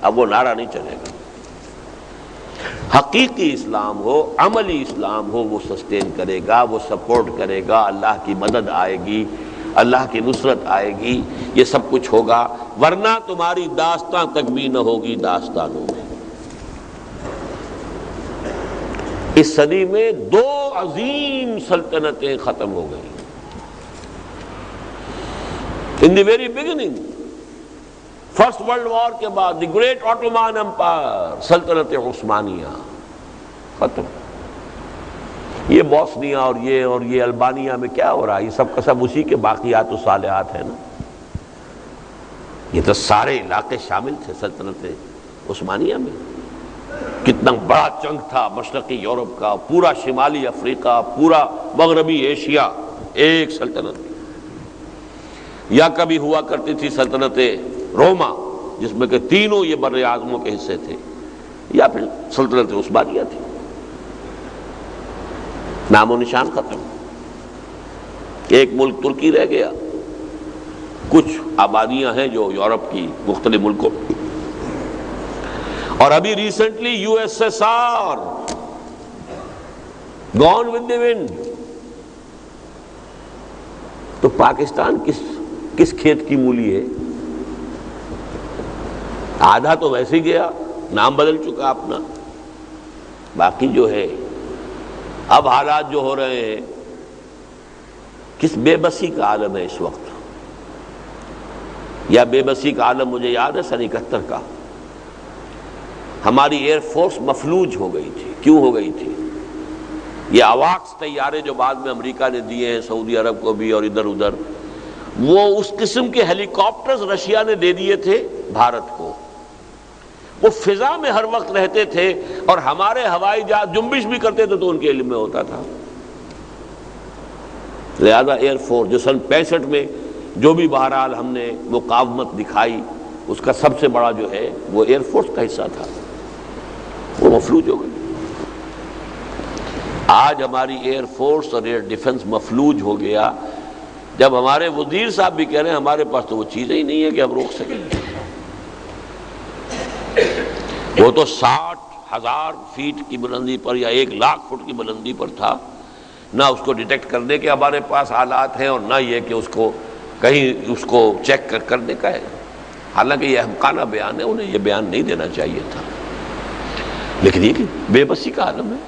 اب وہ نعرہ نہیں چلے گا. حقیقی اسلام ہو، عملی اسلام ہو، وہ سسٹین کرے گا، وہ سپورٹ کرے گا. اللہ کی مدد آئے گی، اللہ کی نصرت آئے گی، یہ سب کچھ ہوگا. ورنہ تمہاری داستان تک بھی نہ ہوگی داستانوں میں. اس صدی میں 2 عظیم سلطنتیں ختم ہو گئی. In the very beginning, first world war کے بعد دی گریٹ آٹومان امپائر، سلطنت عثمانیہ ختم. یہ بوسنیا اور یہ البانیہ میں کیا ہو رہا ہے؟ یہ سب کا سب اسی کے باقیات و صالحات ہیں نا. یہ تو سارے علاقے شامل تھے سلطنت عثمانیہ میں. کتنا بڑا چنک تھا مشرقی یورپ کا، پورا شمالی افریقہ، پورا مغربی ایشیا ایک سلطنت. یا کبھی ہوا کرتی تھی سلطنت روما جس میں کہ تینوں یہ بر اعظموں کے حصے تھے، یا پھر سلطنت عثمانیہ تھی. نام و نشان ختم. ایک ملک ترکی رہ گیا، کچھ آبادیاں ہیں جو یورپ کی مختلف ملکوں، اور ابھی recently U S S R gone with the wind. تو پاکستان کس کھیت کی مولی ہے؟ آدھا تو ویسے ہی گیا، نام بدل چکا اپنا. باقی جو ہے اب حالات جو ہو رہے ہیں، کس بے بسی کا عالم ہے اس وقت. یا بے بسی کا عالم مجھے یاد ہے سن 71 کا، ہماری ایئر فورس مفلوج ہو گئی تھی. کیوں ہو گئی تھی؟ یہ اواکس طیارے جو بعد میں امریکہ نے دیے ہیں سعودی عرب کو بھی اور ادھر ادھر، وہ اس قسم کے ہیلی کاپٹرز رشیا نے دے دیے تھے بھارت کو، وہ فضا میں ہر وقت رہتے تھے اور ہمارے ہوائی جہاز جنبش بھی کرتے تھے تو ان کے علم میں ہوتا تھا۔ لہذا ایئر فورس جو سن 65 میں جو بھی بہرحال ہم نے مقاومت دکھائی، اس کا سب سے بڑا جو ہے وہ ایئر فورس کا حصہ تھا، وہ مفلوج ہو گئی۔ آج ہماری ایئر فورس اور ایئر ڈیفنس مفلوج ہو گیا، جب ہمارے وزیر صاحب بھی کہہ رہے ہیں ہمارے پاس تو وہ چیزیں ہی نہیں ہے کہ ہم روک سکیں۔ وہ تو 60,000 فیٹ کی بلندی پر یا 1,00,000 فٹ کی بلندی پر تھا، نہ اس کو ڈیٹیکٹ کرنے کے ہمارے پاس آلات ہیں اور نہ یہ کہ اس کو کہیں اس کو چیک کرنے کا ہے۔ حالانکہ یہ احمقانہ بیان ہے، انہیں یہ بیان نہیں دینا چاہیے تھا، لیکن یہ کہ بے بسی کا عالم ہے،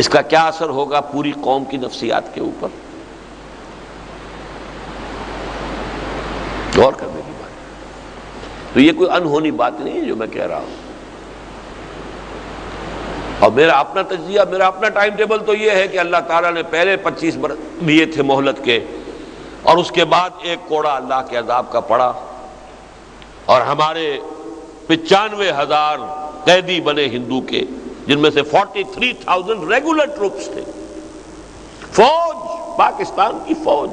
اس کا کیا اثر ہوگا پوری قوم کی نفسیات کے اوپر، غور کرنے کی بات۔ تو یہ کوئی انہونی بات نہیں ہے جو میں کہہ رہا ہوں، اور میرا اپنا تجزیہ، میرا اپنا ٹائم ٹیبل تو یہ ہے کہ اللہ تعالیٰ نے پہلے 25 برس دیے تھے مہلت کے، اور اس کے بعد ایک کوڑا اللہ کے عذاب کا پڑا، اور ہمارے 95,000 قیدی بنے ہندو کے، جن میں سے 43,000 ریگولر ٹروپس تھے، فوج، پاکستان کی فوج،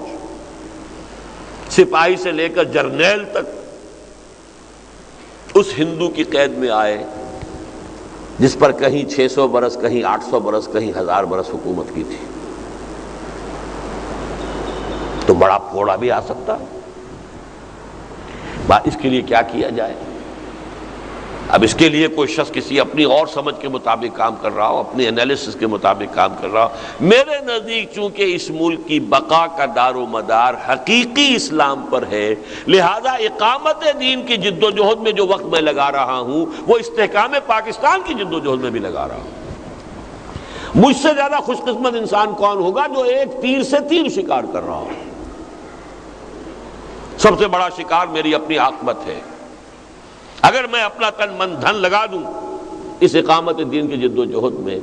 سپاہی سے لے کر جرنیل تک اس ہندو کی قید میں آئے جس پر کہیں 600 برس، کہیں 800 برس، کہیں 1000 برس حکومت کی تھی۔ تو بڑا پھوڑا بھی آ سکتا، اس کے لیے کیا کیا جائے؟ اب اس کے لیے کوئی شخص کسی اپنی اور سمجھ کے مطابق کام کر رہا ہو، اپنی انالیسس کے مطابق کام کر رہا ہو۔ میرے نزدیک چونکہ اس ملک کی بقا کا دار و مدار حقیقی اسلام پر ہے، لہذا اقامت دین کی جد و جہد میں جو وقت میں لگا رہا ہوں وہ استحکام پاکستان کی جد و جہد میں بھی لگا رہا ہوں۔ مجھ سے زیادہ خوش قسمت انسان کون ہوگا جو ایک تیر سے 3 شکار کر رہا ہو؟ سب سے بڑا شکار میری اپنی عاقبت ہے۔ اگر میں اپنا تن من دھن لگا دوں اس اقامت دین کی جد و جہد میں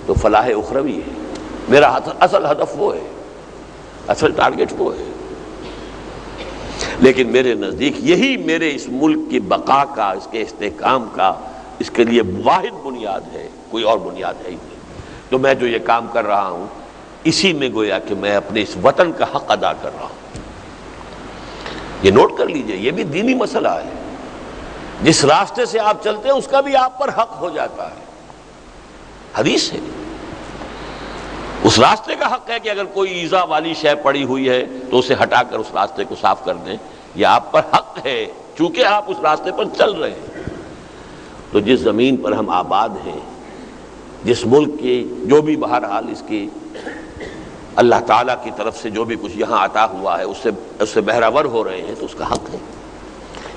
تو فلاح اخروی ہے، میرا اصل ہدف وہ ہے، اصل ٹارگٹ وہ ہے۔ لیکن میرے نزدیک یہی میرے اس ملک کی بقا کا، اس کے استحکام کا، اس کے لیے واحد بنیاد ہے، کوئی اور بنیاد ہے ہی نہیں۔ تو میں جو یہ کام کر رہا ہوں اسی میں گویا کہ میں اپنے اس وطن کا حق ادا کر رہا ہوں۔ یہ نوٹ کر لیجئے، یہ بھی دینی مسئلہ ہے، جس راستے سے آپ چلتے ہیں اس کا بھی آپ پر حق ہو جاتا ہے، حدیث ہے۔ اس راستے کا حق ہے کہ اگر کوئی ایذا والی شے پڑی ہوئی ہے تو اسے ہٹا کر اس راستے کو صاف کر دیں، یہ آپ پر حق ہے چونکہ آپ اس راستے پر چل رہے ہیں۔ تو جس زمین پر ہم آباد ہیں، جس ملک کی جو بھی بہرحال اس کی اللہ تعالیٰ کی طرف سے جو بھی کچھ یہاں عطا ہوا ہے اس سے بہرہور ہو رہے ہیں تو اس کا حق ہے،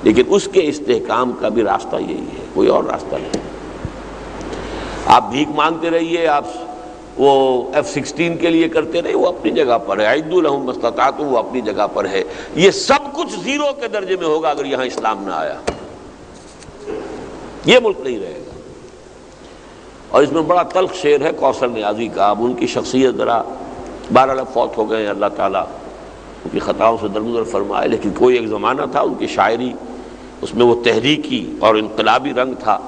لیکن اس کے استحکام کا بھی راستہ یہی ہے، کوئی اور راستہ نہیں۔ آپ بھیک مانگتے رہیے، آپ وہ F-16 کے لیے کرتے رہے، وہ اپنی جگہ پر ہے، اعدوا لہم ما استطعتم، وہ اپنی جگہ پر ہے۔ یہ سب کچھ زیرو کے درجے میں ہوگا اگر یہاں اسلام نہ آیا، یہ ملک نہیں رہے گا۔ اور اس میں بڑا تلخ شعر ہے کوثر نیازی کا، اب ان کی شخصیت ذرا بہرحال فوت ہو گئے ہیں، اللہ تعالیٰ ان کی خطاؤں سے درگزر فرمائے، لیکن کوئی ایک زمانہ تھا ان کی شاعری، اس میں وہ تحریکی اور انقلابی رنگ تھا۔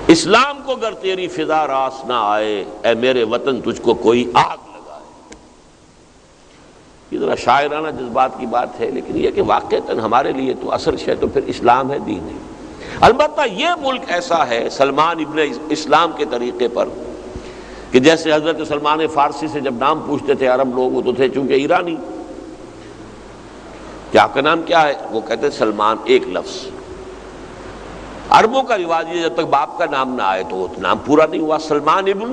اسلام کو گر تیری فضا راس نہ آئے، اے میرے وطن تجھ کو کوئی آگ لگائے۔ یہ ذرا شاعرانہ جذبات کی بات ہے، لیکن یہ کہ واقعتاً ہمارے لیے تو اصل شے تو پھر اسلام ہے، دین ہے۔ البتہ یہ ملک ایسا ہے سلمان ابن اسلام کے طریقے پر کہ جیسے حضرت سلمان فارسی سے جب نام پوچھتے تھے عرب لوگ، وہ تو تھے چونکہ ایرانی، کہ آپ کا نام کیا ہے؟ وہ کہتے سلمان، ایک لفظ۔ عربوں کا رواج یہ جب تک باپ کا نام نہ آئے تو وہ نام پورا نہیں ہوا، سلمان ابن،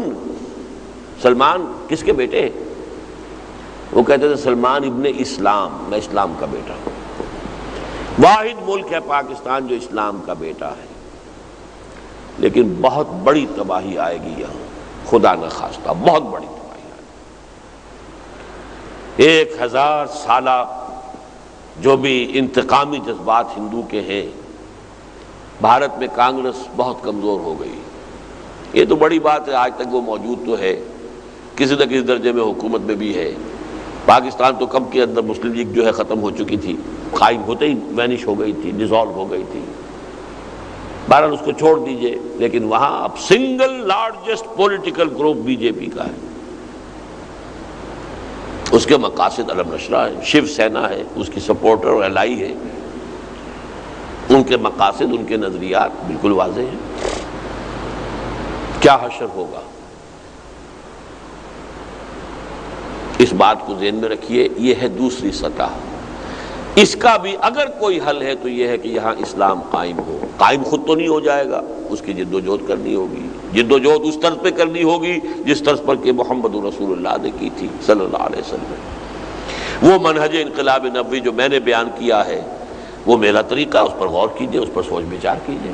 سلمان کس کے بیٹے؟ وہ کہتے تھے سلمان ابن اسلام، میں اسلام کا بیٹا ہوں۔ واحد ملک ہے پاکستان جو اسلام کا بیٹا ہے، لیکن بہت بڑی تباہی آئے گی یہاں، خدا نہ خواستہ بہت بڑی تباہی آئے گی۔ 1000 سالہ جو بھی انتقامی جذبات ہندو کے ہیں، بھارت میں کانگریس بہت کمزور ہو گئی، یہ تو بڑی بات ہے، آج تک وہ موجود تو ہے، کسی نہ کسی درجے میں حکومت میں بھی ہے، پاکستان تو کب کے اندر مسلم لیگ جو ہے ختم ہو چکی تھی، قائم ہوتے ہی وینش ہو گئی تھی، ڈیزالو ہو گئی تھی. بہرحال اس کو چھوڑ دیجئے، لیکن وہاں اب single largest political group B J P کا ہے. اس کے مقاصد علم نشرہ ہے، شیو سینا ہے اس کی سپورٹر اور الائی ہے. ان کے مقاصد، ان کے نظریات بالکل واضح ہیں. کیا حشر ہوگا، اس بات کو ذہن میں رکھیے. یہ ہے دوسری سطح. اس کا بھی اگر کوئی حل ہے تو یہ ہے کہ یہاں اسلام قائم ہو. قائم خود تو نہیں ہو جائے گا، اس کی جد و جہد کرنی ہوگی. جد و جہد اس طرز پہ کرنی ہوگی جس طرز پر کہ محمد رسول اللہ نے کی تھی صلی اللہ علیہ وسلم. وہ منہج انقلاب نبوی جو میں نے بیان کیا ہے وہ میرا طریقہ، اس پر غور کیجئے، اس پر سوچ بچار کیجئے.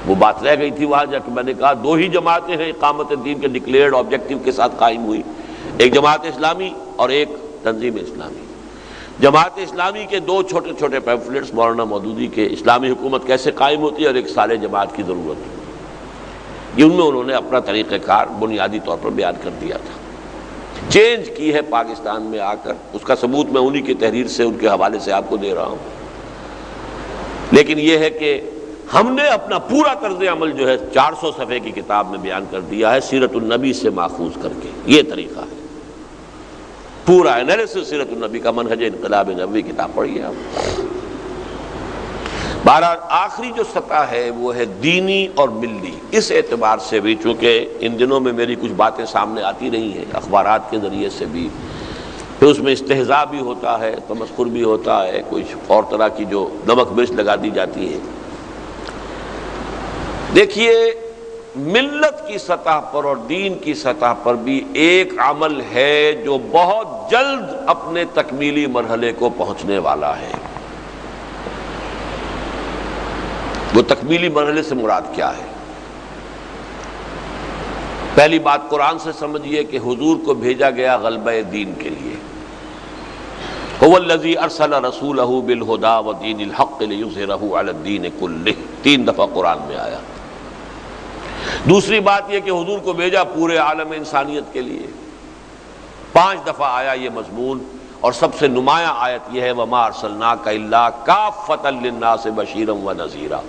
وہ بات رہ گئی تھی وہاں جا کے میں نے کہا دو ہی جماعتیں ہیں اقامت دین کے ڈکلیئرڈ آبجیکٹیو کے ساتھ قائم ہوئی، ایک جماعت اسلامی اور ایک تنظیم اسلامی. جماعت اسلامی کے دو چھوٹے چھوٹے پیمفلیٹس مولانا مودودی کے، اسلامی حکومت کیسے قائم ہوتی ہے اور ایک سارے جماعت کی ضرورت ہے، یہ ان میں انہوں نے اپنا طریقہ کار بنیادی طور پر بیان کر دیا تھا. چینج کی ہے پاکستان میں آ کر، اس کا ثبوت میں انہی کی تحریر سے، ان کے حوالے سے آپ کو دے رہا ہوں. لیکن یہ ہے کہ ہم نے اپنا پورا طرز عمل جو ہے 400 صفحے کی کتاب میں بیان کر دیا ہے، سیرت النبی سے ماخوذ کر کے. یہ طریقہ ہے پورا انالیسس سیرت النبی کا، منہج انقلاب نبوی کتاب پڑھیے آپ. بہرحال آخری جو سطح ہے وہ ہے دینی اور ملی. اس اعتبار سے بھی چونکہ ان دنوں میں میری کچھ باتیں سامنے آتی رہی ہیں اخبارات کے ذریعے سے بھی، پھر اس میں استہزاء بھی ہوتا ہے، تمسخر بھی ہوتا ہے، کچھ اور طرح کی جو نمک مرچ لگا دی جاتی ہے. دیکھیے ملت کی سطح پر اور دین کی سطح پر بھی ایک عمل ہے جو بہت جلد اپنے تکمیلی مرحلے کو پہنچنے والا ہے. وہ تکمیلی مرحلے سے مراد کیا ہے؟ پہلی بات قرآن سے سمجھیے کہ حضور کو بھیجا گیا غلبہ دین کے لیے. هو الذی ارسل رسولہ بالہدی ودین الحق لیظہرہ علی الدین کلہ، 3 دفعہ قرآن میں آیا. دوسری بات یہ کہ حضور کو بھیجا پورے عالم انسانیت کے لیے، 5 دفعہ آیا یہ مضمون. اور سب سے نمایاں آیت یہ ہے وما ارسلناک الا کافۃ للناس بشیرا ونذیرا.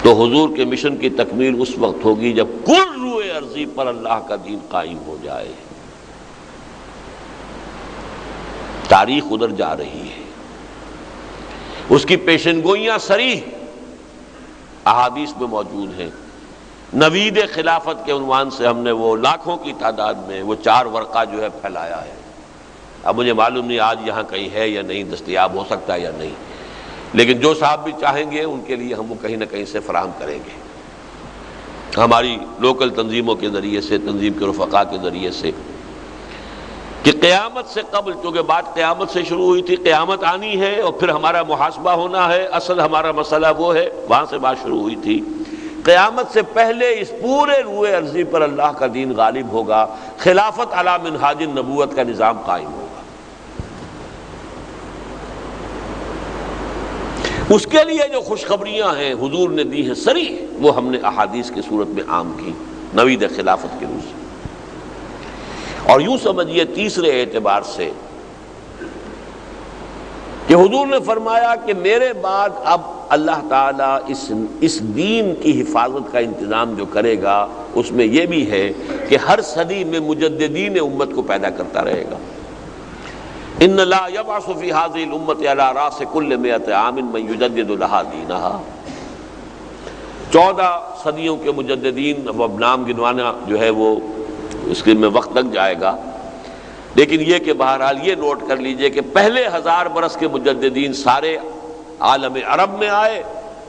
تو حضور کے مشن کی تکمیل اس وقت ہوگی جب کل روئے ارضی پر اللہ کا دین قائم ہو جائے. تاریخ ادھر جا رہی ہے، اس کی پیشن گوئیاں صریح احادیث میں موجود ہیں. نوید خلافت کے عنوان سے ہم نے وہ لاکھوں کی تعداد میں وہ 4 ورقہ جو ہے پھیلایا ہے. اب مجھے معلوم نہیں آج یہاں کہیں ہے یا نہیں، دستیاب ہو سکتا ہے یا نہیں، لیکن جو صاحب بھی چاہیں گے ان کے لیے ہم وہ کہیں نہ کہیں سے فراہم کریں گے، ہماری لوکل تنظیموں کے ذریعے سے، تنظیم کے رفقا کے ذریعے سے، کہ قیامت سے قبل، چونکہ بات قیامت سے شروع ہوئی تھی، قیامت آنی ہے اور پھر ہمارا محاسبہ ہونا ہے. اصل ہمارا مسئلہ وہ ہے، وہاں سے بات شروع ہوئی تھی. قیامت سے پہلے اس پورے روئے ارضی پر اللہ کا دین غالب ہوگا، خلافت علی منہاج النبوت کا نظام قائم ہوگا. اس کے لیے جو خوشخبریاں ہیں حضور نے دی ہیں صریح، وہ ہم نے احادیث کی صورت میں عام کی نوید خلافت کے روح سے. اور یوں سمجھیے تیسرے اعتبار سے کہ حضور نے فرمایا کہ میرے بعد اب اللہ تعالیٰ اس دین کی حفاظت کا انتظام جو کرے گا اس میں یہ بھی ہے کہ ہر صدی میں مجددین امت کو پیدا کرتا رہے گا. ان لا یبعث فی هذه الامۃ علی راس کل 100 عام من یجدد لها دینها. 14 صدیوں کے مجددین، اب نام گنوانا جو ہے وہ اس میں وقت لگ جائے گا، لیکن یہ کہ بہرحال یہ نوٹ کر لیجئے کہ پہلے 1000 برس کے مجددین سارے عالم عرب میں آئے.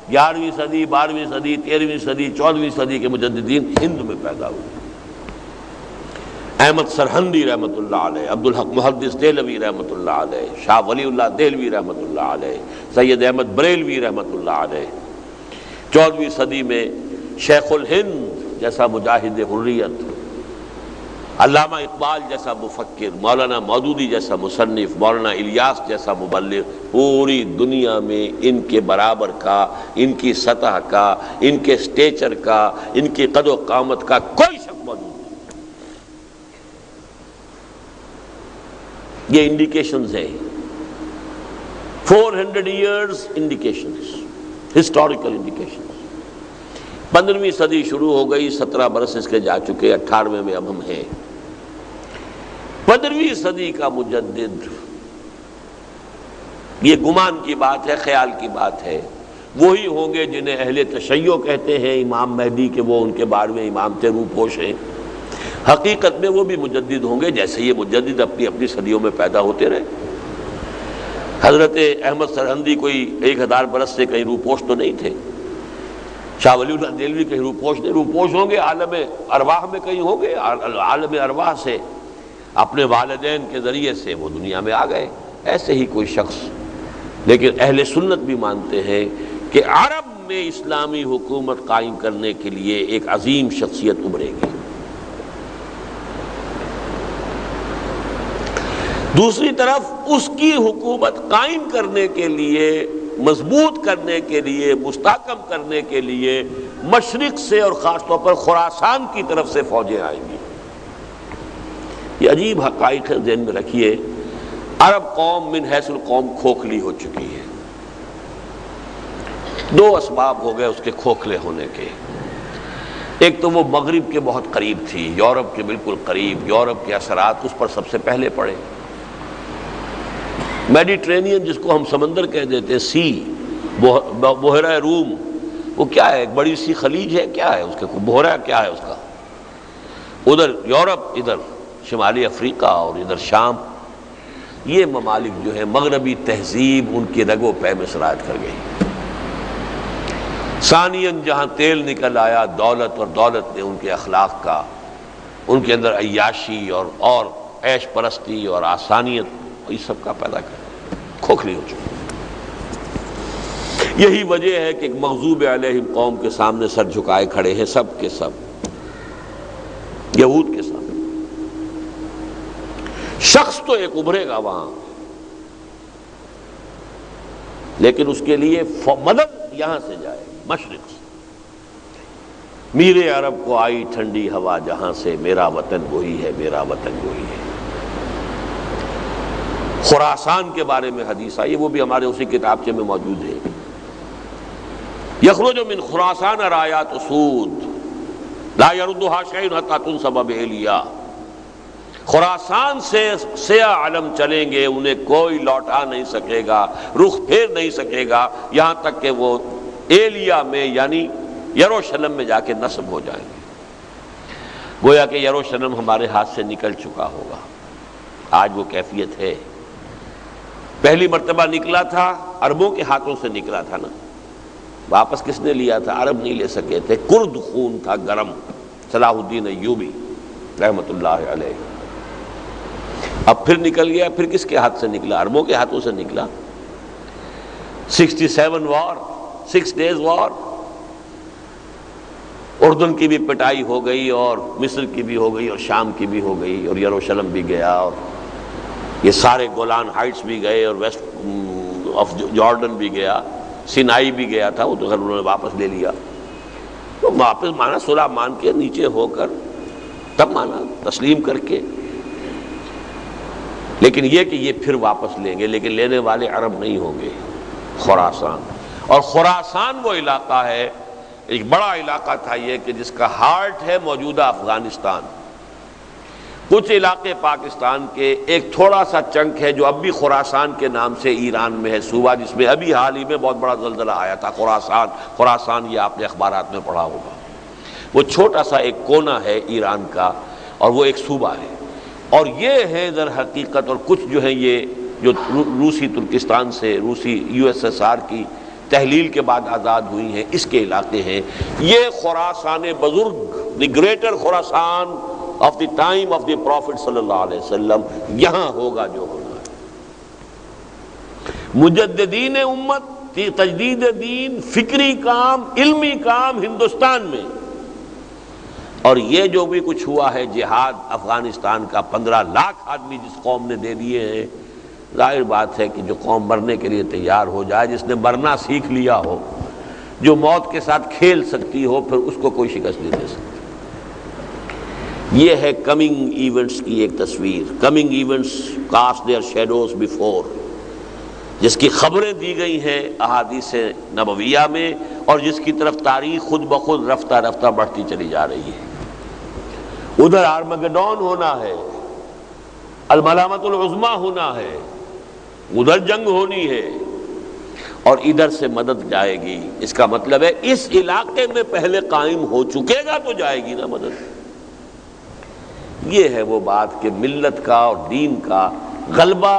11ویں صدی، 12ویں صدی، 13ویں صدی، 14ویں صدی کے مجددین ہند میں پیدا ہوئے. احمد سرہندی رحمۃ اللہ علیہ، عبدالحق محدث دہلوی رحمۃ اللہ علیہ، شاہ ولی اللہ دہلوی رحمۃ اللہ علیہ، سید احمد بریلوی رحمۃ اللہ علیہ. 14ویں صدی میں شیخ الہند جیسا مجاہد حریت، علامہ اقبال جیسا مفکر، مولانا مودودی جیسا مصنف، مولانا الیاس جیسا مبلغ، پوری دنیا میں ان کے برابر کا، ان کی سطح کا، ان کے سٹیچر کا، ان کی قد و قامت کا کوئی شک موجود نہیں. یہ انڈیکیشنز ہیں، 400 ایئرز انڈیکیشنز، ہسٹوریکل انڈیکیشنز۔ 15ویں صدی شروع ہو گئی، 17 برس اس کے جا چکے، 18ویں میں اب ہم ہیں۔ 15ویں صدی کا مجدد، یہ گمان کی بات ہے، خیال کی بات ہے، وہی ہوں گے جنہیں اہل تشیع کہتے ہیں، امام مہدی کے وہ ان کے 12ویں امام تھے، روح پوش ہیں۔ حقیقت میں وہ بھی مجدد ہوں گے، جیسے یہ مجدد اپنی اپنی صدیوں میں پیدا ہوتے رہے۔ حضرت احمد سرہندی کوئی 1000 برس سے کہیں روح پوش تو نہیں تھے، شاہ ولی اللہ دہلوی کہیں روح پوش نہیں، روح پوش ہوں گے عالم ارواح میں کہیں ہوں گے، عالم ارواح سے اپنے والدین کے ذریعے سے وہ دنیا میں آ گئے، ایسے ہی کوئی شخص۔ لیکن اہل سنت بھی مانتے ہیں کہ عرب میں اسلامی حکومت قائم کرنے کے لیے ایک عظیم شخصیت ابھرے گی۔ دوسری طرف اس کی حکومت قائم کرنے کے لیے، مضبوط کرنے کے لیے، مستحکم کرنے کے لیے مشرق سے اور خاص طور پر خراسان کی طرف سے فوجیں آئیں گی۔ یہ عجیب حقائق ہے، ذہن میں رکھیے۔ عرب قوم من حیث القوم کھوکھلی ہو چکی ہے۔ 2 اسباب ہو گئے اس کے کھوکھلے ہونے کے۔ ایک تو وہ مغرب کے بہت قریب تھی، یورپ کے بالکل قریب، یورپ کے اثرات اس پر سب سے پہلے پڑے۔ میڈیٹرینین جس کو ہم سمندر کہہ دیتے، سی، بحیرہ روم، وہ کیا ہے؟ ایک بڑی سی خلیج ہے، کیا ہے اس کے بحیرہ کیا ہے اس کا؟ ادھر یورپ، ادھر شمالی افریقہ اور ادھر شام، یہ ممالک جو ہے مغربی تہذیب ان کی رگ و پے میں سرایت کر گئی۔ ثانیاً جہاں تیل نکل آیا دولت، اور دولت نے ان کے اخلاق کا، ان کے اندر عیاشی اور عیش پرستی اور آسانیت، یہ سب کا پیدا کر کھوکھلی ہو چکی۔ یہی وجہ ہے کہ ایک مغضوب علیہم قوم کے سامنے سر جھکائے کھڑے ہیں، سب کے سب یہود کے سامنے۔ شخص تو ایک ابھرے گا وہاں، لیکن اس کے لیے مدد یہاں سے جائے، مشرق سے۔ میرے عرب کو آئی ٹھنڈی ہوا جہاں سے، میرا وطن وہی ہے، میرا وطن وہی ہے۔ خراسان کے بارے میں حدیث آئی، وہ بھی ہمارے اسی کتابچے میں موجود ہے۔ یخرج من خراسان رایات سود لا یردها شیء حتی تنصب بإیلیا۔ خراسان سے سیاہ علم چلیں گے، انہیں کوئی لوٹا نہیں سکے گا، رخ پھیر نہیں سکے گا، یہاں تک کہ وہ ایلیا میں یعنی یروشلم میں جا کے نصب ہو جائیں گے۔ گویا کہ یروشلم ہمارے ہاتھ سے نکل چکا ہوگا، آج وہ کیفیت ہے۔ پہلی مرتبہ نکلا تھا، عربوں کے ہاتھوں سے نکلا تھا نا، واپس کس نے لیا تھا؟ عرب نہیں لے سکے تھے، کرد خون تھا گرم، صلاح الدین ایوبی رحمت اللہ علیہ۔ اب پھر نکل گیا، پھر کس کے ہاتھ سے نکلا؟ عربوں کے ہاتھوں سے نکلا۔ 67 وار، 6 days وار، اردن کی بھی پٹائی ہو گئی، اور مصر کی بھی ہو گئی، اور شام کی بھی ہو گئی، اور یروشلم بھی گیا، اور یہ سارے گولان ہائٹس بھی گئے، اور ویسٹ آف جارڈن بھی گیا، سینائی بھی گیا تھا، وہ تو انہوں نے واپس لے لیا۔ تو واپس مانا صلح مان کے نیچے ہو کر، تب مانا تسلیم کر کے، لیکن یہ کہ یہ پھر واپس لیں گے، لیکن لینے والے عرب نہیں ہوں گے، خراسان۔ اور خراسان وہ علاقہ ہے، ایک بڑا علاقہ تھا یہ، کہ جس کا ہارٹ ہے موجودہ افغانستان۔ کچھ علاقے پاکستان کے، ایک تھوڑا سا چنک ہے جو اب بھی خراسان کے نام سے ایران میں ہے، صوبہ جس میں ابھی حال ہی میں بہت بڑا زلزلہ آیا تھا، خراسان، یہ آپ نے اخبارات میں پڑھا ہوگا۔ وہ چھوٹا سا ایک کونا ہے ایران کا، اور وہ ایک صوبہ ہے۔ اور یہ ہے در حقیقت، اور کچھ جو ہیں یہ جو روسی ترکستان سے، روسی USSR کی تحلیل کے بعد آزاد ہوئی ہیں، اس کے علاقے ہیں۔ یہ خراسان بزرگ، the greater Khorasan of the time of the prophet صلی اللہ علیہ وسلم، یہاں ہوگا جو ہونا ہے۔ مجددین امت، تجدید دین، فکری کام، علمی کام ہندوستان میں۔ اور یہ جو بھی کچھ ہوا ہے جہاد افغانستان کا، 15 لاکھ آدمی جس قوم نے دے دیے ہیں، ظاہر بات ہے کہ جو قوم مرنے کے لیے تیار ہو جائے، جس نے مرنا سیکھ لیا ہو، جو موت کے ساتھ کھیل سکتی ہو، پھر اس کو کوئی شکست نہیں دے سکتی۔ یہ ہے کمنگ ایونٹس کی ایک تصویر. Coming events cast their shadows before, جس کی خبریں دی گئی ہیں احادیث نبویہ میں، اور جس کی طرف تاریخ خود بخود رفتہ رفتہ بڑھتی چلی جا رہی ہے. ادھر آرمگڈون ہونا ہے، الملامت العظمیٰ ہونا ہے، ادھر جنگ ہونی ہے، اور ادھر سے مدد جائے گی. اس کا مطلب ہے اس علاقے میں پہلے قائم ہو چکے گا تو جائے گی نا مدد. یہ ہے وہ بات کہ ملت کا اور دین کا غلبہ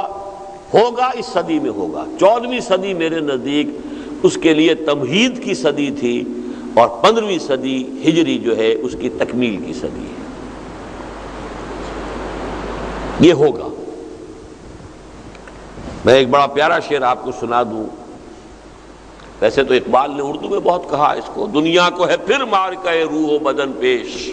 ہوگا، اس صدی میں ہوگا. 14ویں صدی میرے نزدیک اس کے لیے تمہید کی صدی تھی، اور 15ویں صدی ہجری جو ہے اس کی تکمیل کی صدی ہے. یہ ہوگا. میں ایک بڑا پیارا شعر آپ کو سنا دوں. ویسے تو اقبال نے اردو میں بہت کہا اس کو. دنیا کو ہے پھر معرکہ روح و بدن پیش،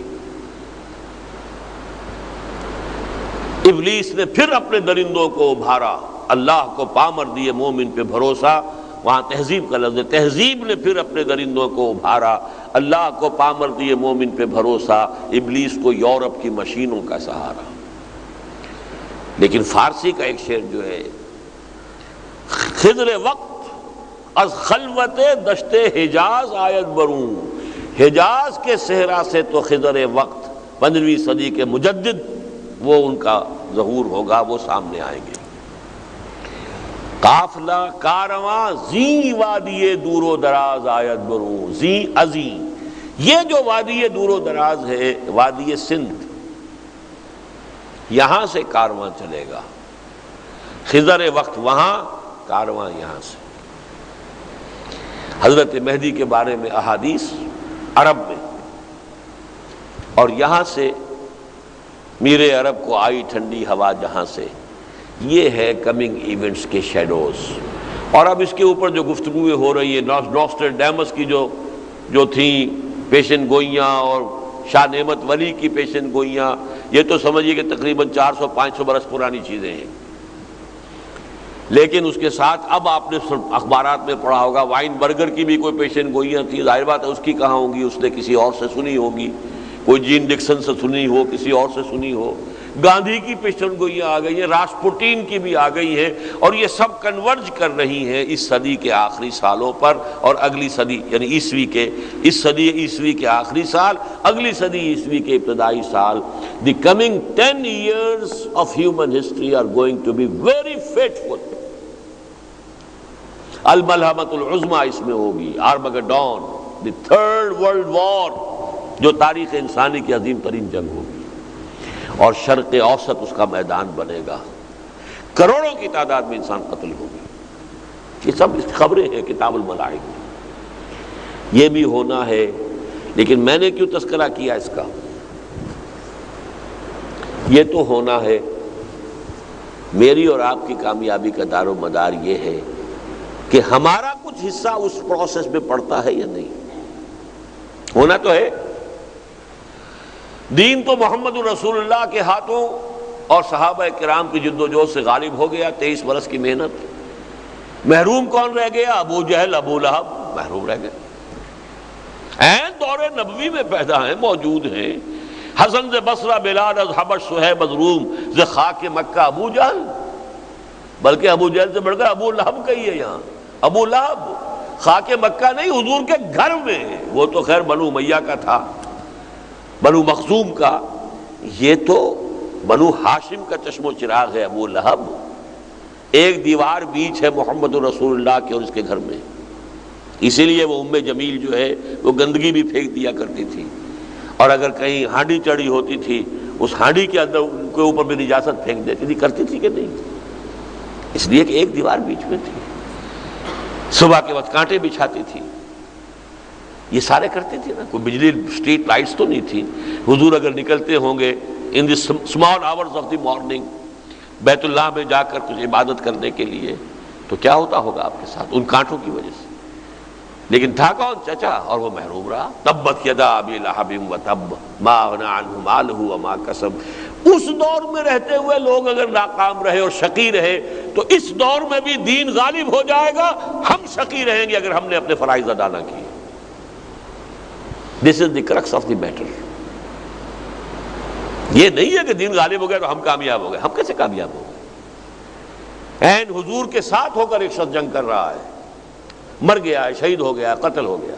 ابلیس نے پھر اپنے درندوں کو ابھارا، اللہ کو پامر دیے مومن پہ بھروسہ. وہاں تہذیب کا لفظ ہے. تہذیب نے پھر اپنے درندوں کو ابھارا، اللہ کو پامر دیے مومن پہ بھروسہ، ابلیس کو یورپ کی مشینوں کا سہارا. لیکن فارسی کا ایک شعر جو ہے، خضر وقت از خلوت دشت حجاز آیت بروں، حجاز کے صحرا سے تو خضر وقت 15ویں صدی کے مجدد وہ ان کا ظہور ہوگا، وہ سامنے آئیں گے. قافلہ کارواں زی وادی دور و دراز آیت بروں، زی ازیں، یہ جو وادی دور و دراز ہے وادی سندھ، یہاں سے کارواں چلے گا. خضر وقت وہاں، کارواں یہاں سے. حضرت مہدی کے بارے میں احادیث عرب میں، اور یہاں سے میر عرب کو آئی ٹھنڈی ہوا جہاں سے. یہ ہے کمنگ ایونٹس کے شیڈوز. اور اب اس کے اوپر جو گفتگویں ہو رہی ہیں، نوسٹرڈیمس کی جو تھیں پیشن گوئیاں، اور شاہ نعمت ولی کی پیشن گوئیاں، یہ تو سمجھیے کہ تقریباً 400-500 برس پرانی چیزیں ہیں. لیکن اس کے ساتھ اب آپ نے اخبارات میں پڑھا ہوگا وائن برگر کی بھی کوئی پیشن گوئیاں تھیں. ظاہر بات ہے اس کی کہاں ہوں گی، اس نے کسی اور سے سنی ہوگی، کوئی جین ڈکسن سے سنی ہو، کسی اور سے سنی ہو. گاندھی کی پیشن گوئیاں آ گئی ہیں، راسپوٹین کی بھی آ گئی ہیں، اور یہ سب کنورج کر رہی ہیں اس صدی کے آخری سالوں پر. اور اگلی صدی یعنی عیسوی کے، اس صدی عیسوی کے آخری سال، اگلی صدی عیسوی کے ابتدائی سال. The coming 10 years of human history are going to be very fateful. الملحمۃ العظمیٰ اس میں ہوگی، Armageddon, the third world war, جو تاریخ انسانی کی عظیم ترین جنگ ہوگی، اور شرق اوسط اس کا میدان بنے گا. کروڑوں کی تعداد میں انسان قتل ہوگی. یہ سب اس خبریں ہیں کتاب الملائک میں. یہ بھی ہونا ہے. لیکن میں نے کیوں تذکرہ کیا اس کا؟ یہ تو ہونا ہے. میری اور آپ کی کامیابی کا دار و مدار یہ ہے کہ ہمارا کچھ حصہ اس پروسیس میں پڑتا ہے یا نہیں. ہونا تو ہے. دین تو محمد رسول اللہ کے ہاتھوں اور صحابہ کرام کی جد و جہد سے غالب ہو گیا. 23 برس کی محنت. محروم کون رہ گیا؟ ابو جہل، ابو لہب محروم رہ گئے. دور نبوی میں پیدا ہیں، موجود ہیں. حسن ز بصرہ بلال از حبش صہیب از روم ز خاک مکہ ابو جہل، بلکہ ابو جہل سے بڑھ کر ابو لہب کہی ہے یہاں. ابو لہب خاک مکہ نہیں، حضور کے گھر میں. وہ تو خیر بنو امیہ کا تھا، بنو مخزوم کا. یہ تو بنو ہاشم کا چشم و چراغ ہے ابو لہب. ایک دیوار بیچ ہے محمد رسول اللہ کے اور اس کے گھر میں. اسی لیے وہ ام جمیل جو ہے وہ گندگی بھی پھینک دیا کرتی تھی، اور اگر کہیں ہانڈی چڑھی ہوتی تھی اس ہانڈی کے اندر ان کے اوپر بھی نجاست پھینک دیتی تھی. کرتی تھی کہ نہیں؟ اس لیے کہ ایک دیوار بیچ میں تھی. صبح کے وقت کانٹے بچھاتی تھی. یہ سارے کرتے تھے نا. کوئی بجلی اسٹریٹ لائٹس تو نہیں تھی. حضور اگر نکلتے ہوں گے in the small hours of the morning بیت اللہ میں جا کر کچھ عبادت کرنے کے لیے، تو کیا ہوتا ہوگا آپ کے ساتھ ان کانٹوں کی وجہ سے. لیکن تھا کون؟ چچا. اور وہ محروم رہا. تبت یدا ابی لہب وتب ما اغنی عنہ مالہ وما کسب. اس دور میں رہتے ہوئے لوگ اگر ناکام رہے اور شقی رہے تو اس دور میں بھی دین غالب ہو جائے گا. ہم شقی رہیں گے اگر ہم نے اپنے فرائض ادا نہ کیے. This is the crux of the matter. یہ نہیں ہے کہ دین غالب ہو گیا تو ہم کامیاب ہو گئے. ہم کیسے کامیاب ہو گئے؟ عین حضور کے ساتھ ہو کر ایک شخص جنگ کر رہا ہے، مر گیا ہے، شہید ہو گیا، قتل ہو گیا.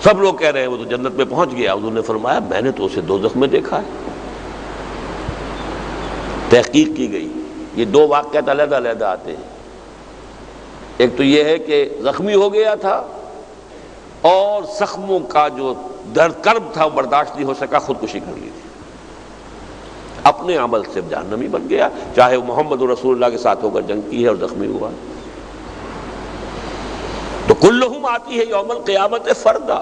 سب لوگ کہہ رہے ہیں وہ تو جنت میں پہنچ گیا. حضور نے فرمایا میں نے تو اسے دوزخ میں دیکھا ہے. تحقیق کی گئی. یہ دو واقعات علیحدہ علیحدہ آتے ہیں. ایک تو یہ ہے کہ زخمی ہو گیا تھا اور زخموں کا جو درد کرب تھا وہ برداشت نہیں ہو سکا، خودکشی کر لی تھی. اپنے عمل سے جہنمی بن گیا، چاہے وہ محمد رسول اللہ کے ساتھ ہو کر جنگ کی ہے اور زخمی ہوا. تو کلہم آتی ہے یوم القیامت فردا.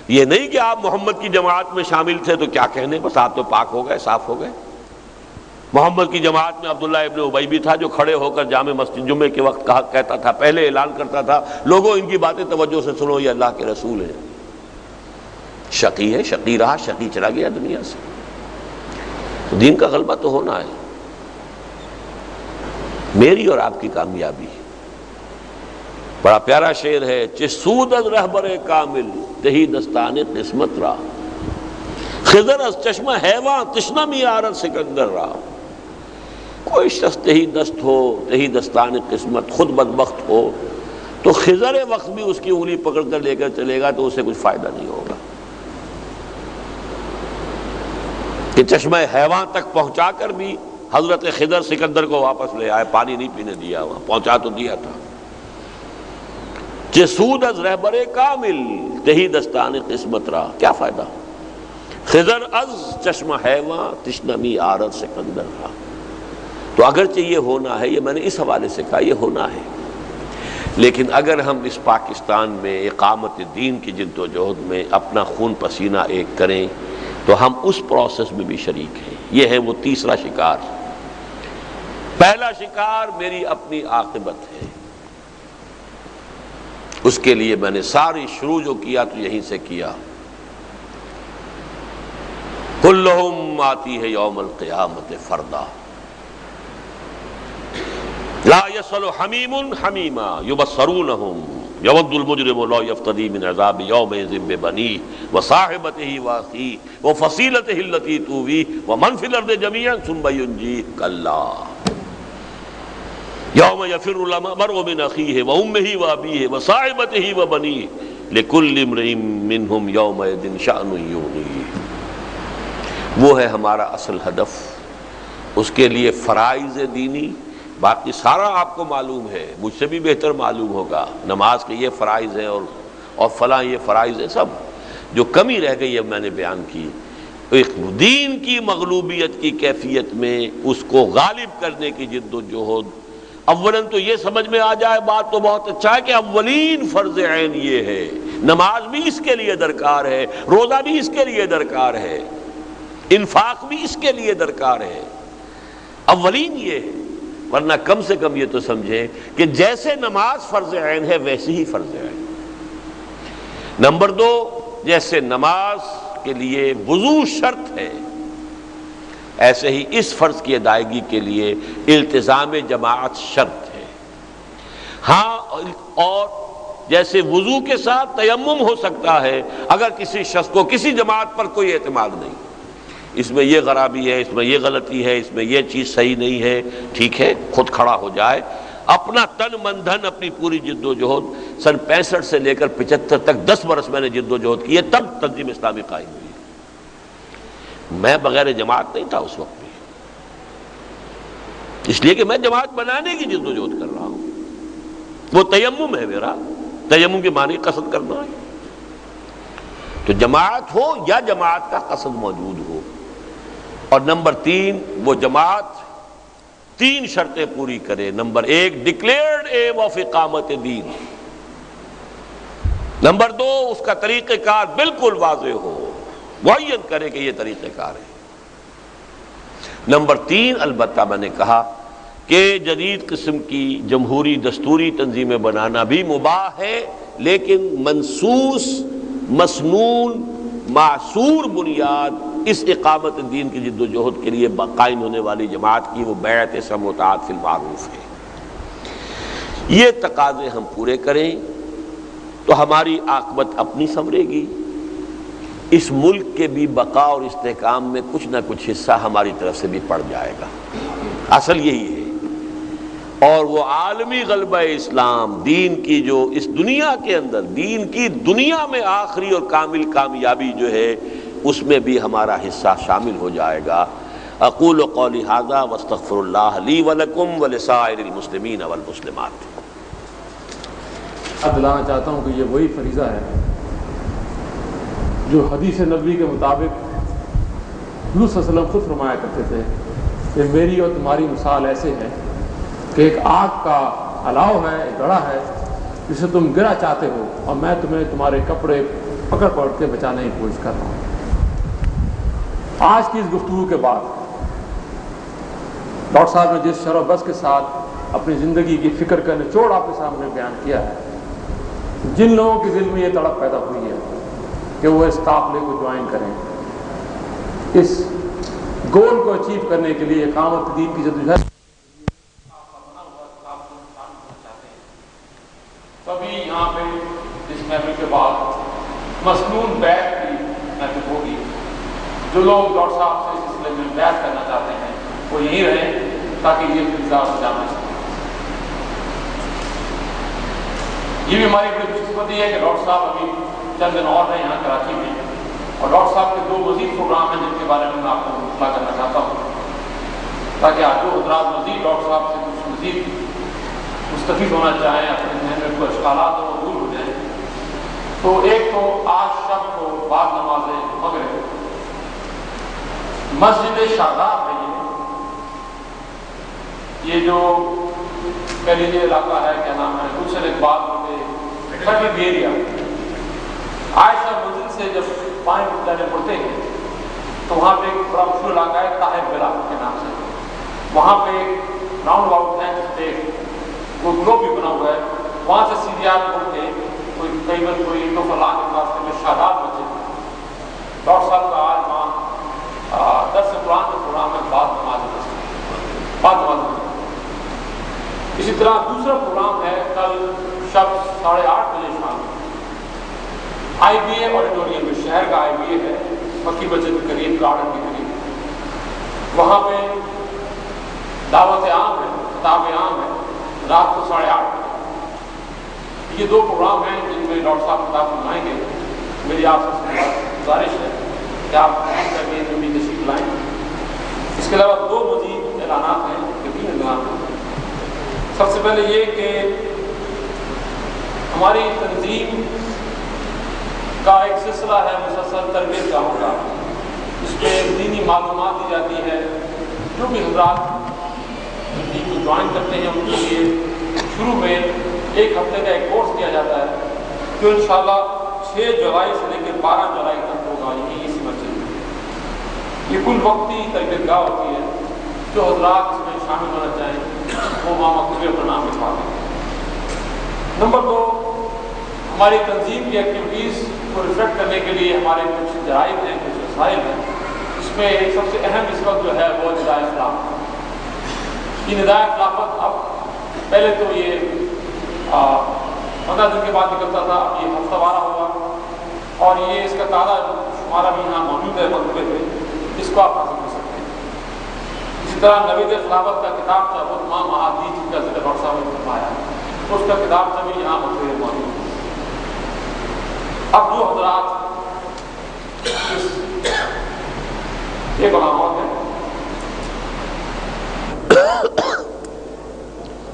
یہ نہیں کہ آپ محمد کی جماعت میں شامل تھے تو کیا کہنے، بس آپ تو پاک ہو گئے، صاف ہو گئے. محمد کی جماعت میں عبداللہ ابن ابی بھی تھا جو کھڑے ہو کر جامع مسجد جمعے کے وقت کہتا تھا، پہلے اعلان کرتا تھا لوگوں ان کی باتیں توجہ سے سنو، یہ اللہ کے رسول ہیں. شقی ہے، شقی رہا، شقی چلا گیا دنیا سے. دین کا غلبہ تو ہونا ہے. میری اور آپ کی کامیابی. بڑا پیارا شعر ہے، چسود از رہبر کامل تہی دستان قسمت را، خضر از چشمہ حیواں تشنہ میارت سکندر را. کوئی شخص تہی دست ہو، تہی دستان قسمت، خود بدبخت ہو تو خضر وقت بھی اس کی انگلی پکڑ کر لے کر چلے گا تو اسے کچھ فائدہ نہیں ہوگا. کہ چشمہ حیوان تک پہنچا کر بھی حضرت خضر سکندر کو واپس لے آئے، پانی نہیں پینے دیا، وہاں پہنچا تو دیا تھا. جسود از رہبر کامل تہی دستان قسمت را، کیا فائدہ. خضر از چشمہ حیواں تشنمی آرد سکندر را. تو اگرچہ یہ ہونا ہے، یہ میں نے اس حوالے سے کہا یہ ہونا ہے، لیکن اگر ہم اس پاکستان میں اقامت دین کی جد و جہد میں اپنا خون پسینہ ایک کریں تو ہم اس پروسیس میں بھی شریک ہیں. یہ ہے وہ تیسرا شکار. پہلا شکار میری اپنی عاقبت ہے، اس کے لیے میں نے ساری شروع جو کیا تو یہیں سے کیا. کلہم آتی ہے یوم القیامت فردا، لا یسأل حمیم حمیما یبصرونہم یود المجرم لا یفتدی من عذاب یومئذ ببنیہ وصاحبتہ واخیہ وفصیلتہ التی تؤویہ ومن فی الارض جمیعا ثم ینجیہ کلا یوم یفر المرء من اخیہ وامہ وابیہ وصاحبتہ وبنیہ لکل امرئ منہم یومئذ شأن یغنیہ. وہ ہے ہمارا اصل ہدف. اس کے لیے فرائض دینی، باقی سارا آپ کو معلوم ہے، مجھ سے بھی بہتر معلوم ہوگا. نماز کے یہ فرائض ہیں اور فلاں یہ فرائض ہیں، سب جو کمی رہ گئی ہے میں نے بیان کی. ایک دین کی مغلوبیت کی کیفیت میں اس کو غالب کرنے کی جد و جہد. اولاً تو یہ سمجھ میں آ جائے، بات تو بہت اچھا ہے کہ اولین فرض عین یہ ہے، نماز بھی اس کے لیے درکار ہے، روزہ بھی اس کے لیے درکار ہے، انفاق بھی اس کے لیے درکار ہے. اولین یہ ہے. ورنہ کم سے کم یہ تو سمجھیں کہ جیسے نماز فرض عین ہے ویسے ہی فرض عین. نمبر دو، جیسے نماز کے لیے وضو شرط ہے ایسے ہی اس فرض کی ادائیگی کے لیے التزام جماعت شرط ہے. ہاں، اور جیسے وضو کے ساتھ تیمم ہو سکتا ہے اگر کسی شخص کو کسی جماعت پر کوئی اعتماد نہیں، اس میں یہ خرابی ہے، اس میں یہ غلطی ہے، اس میں یہ چیز صحیح نہیں ہے، ٹھیک ہے خود کھڑا ہو جائے، اپنا تن من دھن اپنی پوری جد و جہد. سن 65 سے لے کر 75 تک 10 برس میں نے جد و جہد کی ہے، تب تنظیم اسلامی قائم ہوئی. میں بغیر جماعت نہیں تھا اس وقت بھی، اس لیے کہ میں جماعت بنانے کی جد و جہد کر رہا ہوں. وہ تیمم ہے میرا، تیمم کے معنی قصد کرنا ہے. تو جماعت ہو یا جماعت کا قصد موجود ہو. اور نمبر 3، وہ جماعت 3 شرطیں پوری کرے. نمبر 1، ڈکلیئرڈ ایم آف اقامت دین. نمبر 2، اس کا طریقہ کار بالکل واضح ہو، معین کرے کہ یہ طریقہ کار ہے. نمبر 3، البتہ میں نے کہا کہ جدید قسم کی جمہوری دستوری تنظیمیں بنانا بھی مباح ہے، لیکن منصوص مسنون معصور بنیاد اس اقامت دین کی جد و جہد کے لیے قائم ہونے والی جماعت کی وہ بیعت سمع و طاعت فی المعروف ہے. یہ تقاضے ہم پورے کریں تو ہماری عاقبت اپنی سنورے گی. اس ملک کے بھی بقا اور استحکام میں کچھ نہ کچھ حصہ ہماری طرف سے بھی پڑ جائے گا۔ اصل یہی ہے۔ اور وہ عالمی غلبہ اسلام، دین کی جو اس دنیا کے اندر، دین کی دنیا میں آخری اور کامل کامیابی جو ہے، اس میں بھی ہمارا حصہ شامل ہو جائے گا۔ اقول قولی ھذا واستغفر اللہ لی ولکم ولسائر المسلمین والمسلمات۔ دلانا چاہتا ہوں کہ یہ وہی فریضہ ہے جو حدیث نبوی کے مطابق حضور صلی اللہ علیہ وسلم خود فرمایا کرتے تھے کہ میری اور تمہاری مثال ایسے ہے کہ ایک آگ کا الاؤ ہے، ایک گڑھا ہے جسے تم گرا چاہتے ہو، اور میں تمہیں تمہارے کپڑے پکڑ کے بچانے کی کوشش کر رہا ہوں۔ آج کی اس گفتگو کے بعد ڈاکٹر صاحب نے جس شرح و بس کے ساتھ اپنی زندگی کی فکر کا نچوڑ آپ کے سامنے بیان کیا ہے، جن لوگوں کے دل میں یہ تڑپ پیدا ہوئی ہے کہ وہ اس قافلے کو جوائن کریں، اس گول کو اچیو کرنے کے لیے اقامت دین کی جدوجہد، تبھی یہاں پہ اس محفل کے بعد مسنون بیعت کی محفل ہوگی۔ جو لوگ ڈاکٹر صاحب سے اس سلسلے میں بیعت کرنا چاہتے ہیں وہ یہیں رہیں تاکہ یہ فریضہ انجام دے سکیں۔ یہ بھی ہماری بڑی خوش قسمتی ہے کہ ڈاکٹر صاحب ابھی چند دن اور رہے یہاں کراچی میں، اور ڈاکٹر صاحب کے 2 مزید پروگرام ہیں جن کے بارے میں آپ کو اطلاع کرنا چاہتا ہوں، تاکہ آپ جو حضرات مزید ڈاکٹر صاحب سے کچھ مزید مستفید ہونا چاہیں، اپنے ذہن میں کوئی اشکالات ہوں وہ دور ہو جائیں۔ تو ایک تو آج شب کو بعد نماز مغرب مسجد شاداب ہے، یہ جو کہہ لیجیے علاقہ ہے، کیا نام ہے، گلشن اقبال ٹرافک ایریا، عائشہ مسجد سے جب پائیں جانے پڑتے ہیں تو وہاں پہ ایک بڑا مشہور علاقہ ہے طاہر بلا کے نام سے، وہاں پہ ایک راؤنڈ اباؤٹ ہے جس پہ وہ گلوب بھی بنا ہوا ہے، وہاں سے سیدھے آپ مڑ کے کوئی قریباً کوئی 2 فلاح کے راستے میں شاداب مسجد، ڈاکٹر صاحب کا آج وہاں درس قرآن کا پروگرام ہے بعد نماز۔ اسی طرح دوسرا پروگرام ہے کل شب 8:30 بجے شام آئی بی اے آڈیٹوریم میں، شہر کا آئی بی اے ہے، مکی مسجد کے قریب، گارڈن کے قریب، وہاں پہ دعوت عام ہے، خطاب عام ہے، رات کو 8:30 بجے۔ یہ 2 پروگرام ہیں جن میں ڈاکٹر صاحب خطاب فرمائیں گے۔ میری آپ سے گزارش ہے کہ آپ جو بھی تشریف لائیں۔ اس کے علاوہ 2 مزید اعلانات ہیں، 3 اعلانات ہیں۔ سب سے پہلے یہ کہ ہماری تنظیم کا ایک سلسلہ ہے مسلسل تربیت کا ہوگا، اس میں دینی معلومات دی جاتی ہے۔ جو بھی حضرات تنظیم کو جوائن کرتے ہیں ان کے لیے شروع میں 1 ہفتے کا ایک کورس کیا جاتا ہے جو انشاءاللہ 6 جولائی سے لے کر 12 جولائی تک ہوگا، یہیں اسی مسجد میں۔ یہ کل وقتی تربیت گاہ ہوتی ہے، جو حضرات اس میں شامل ہونا چاہیں وہ وہاں مکتوب اپنا نام لکھوا دیں۔ نمبر 2، ہماری تنظیم کی ایکٹیویٹیز کو ریفلیکٹ کرنے کے لیے ہمارے کچھ جرائد ہیں، کچھ وسائل ہیں۔ اس میں ایک سب سے اہم اس وقت جو ہے وہ ندائے خلافت۔ یہ ندائے خلافت اب پہلے تو یہ 15 دن کے بعد نکلتا تھا، اب یہ ہفتہ وارہ ہوگا، اور یہ اس کا تازہ شمارہ بھی یہاں موجود ہے مکتوبے پہ، اس کو آپ حاصل کر سکتے ہیں۔ اسی طرح نوید خلافت کا کتاب تھا، وہ تمام احادیث جن کا ذکر ڈاکٹر صاحب نے فرمایا، اس کا کتاب سے بھی یہاں مکتوبے موجود ہے۔ اب جو حضرات ایک علامہ اور ہے،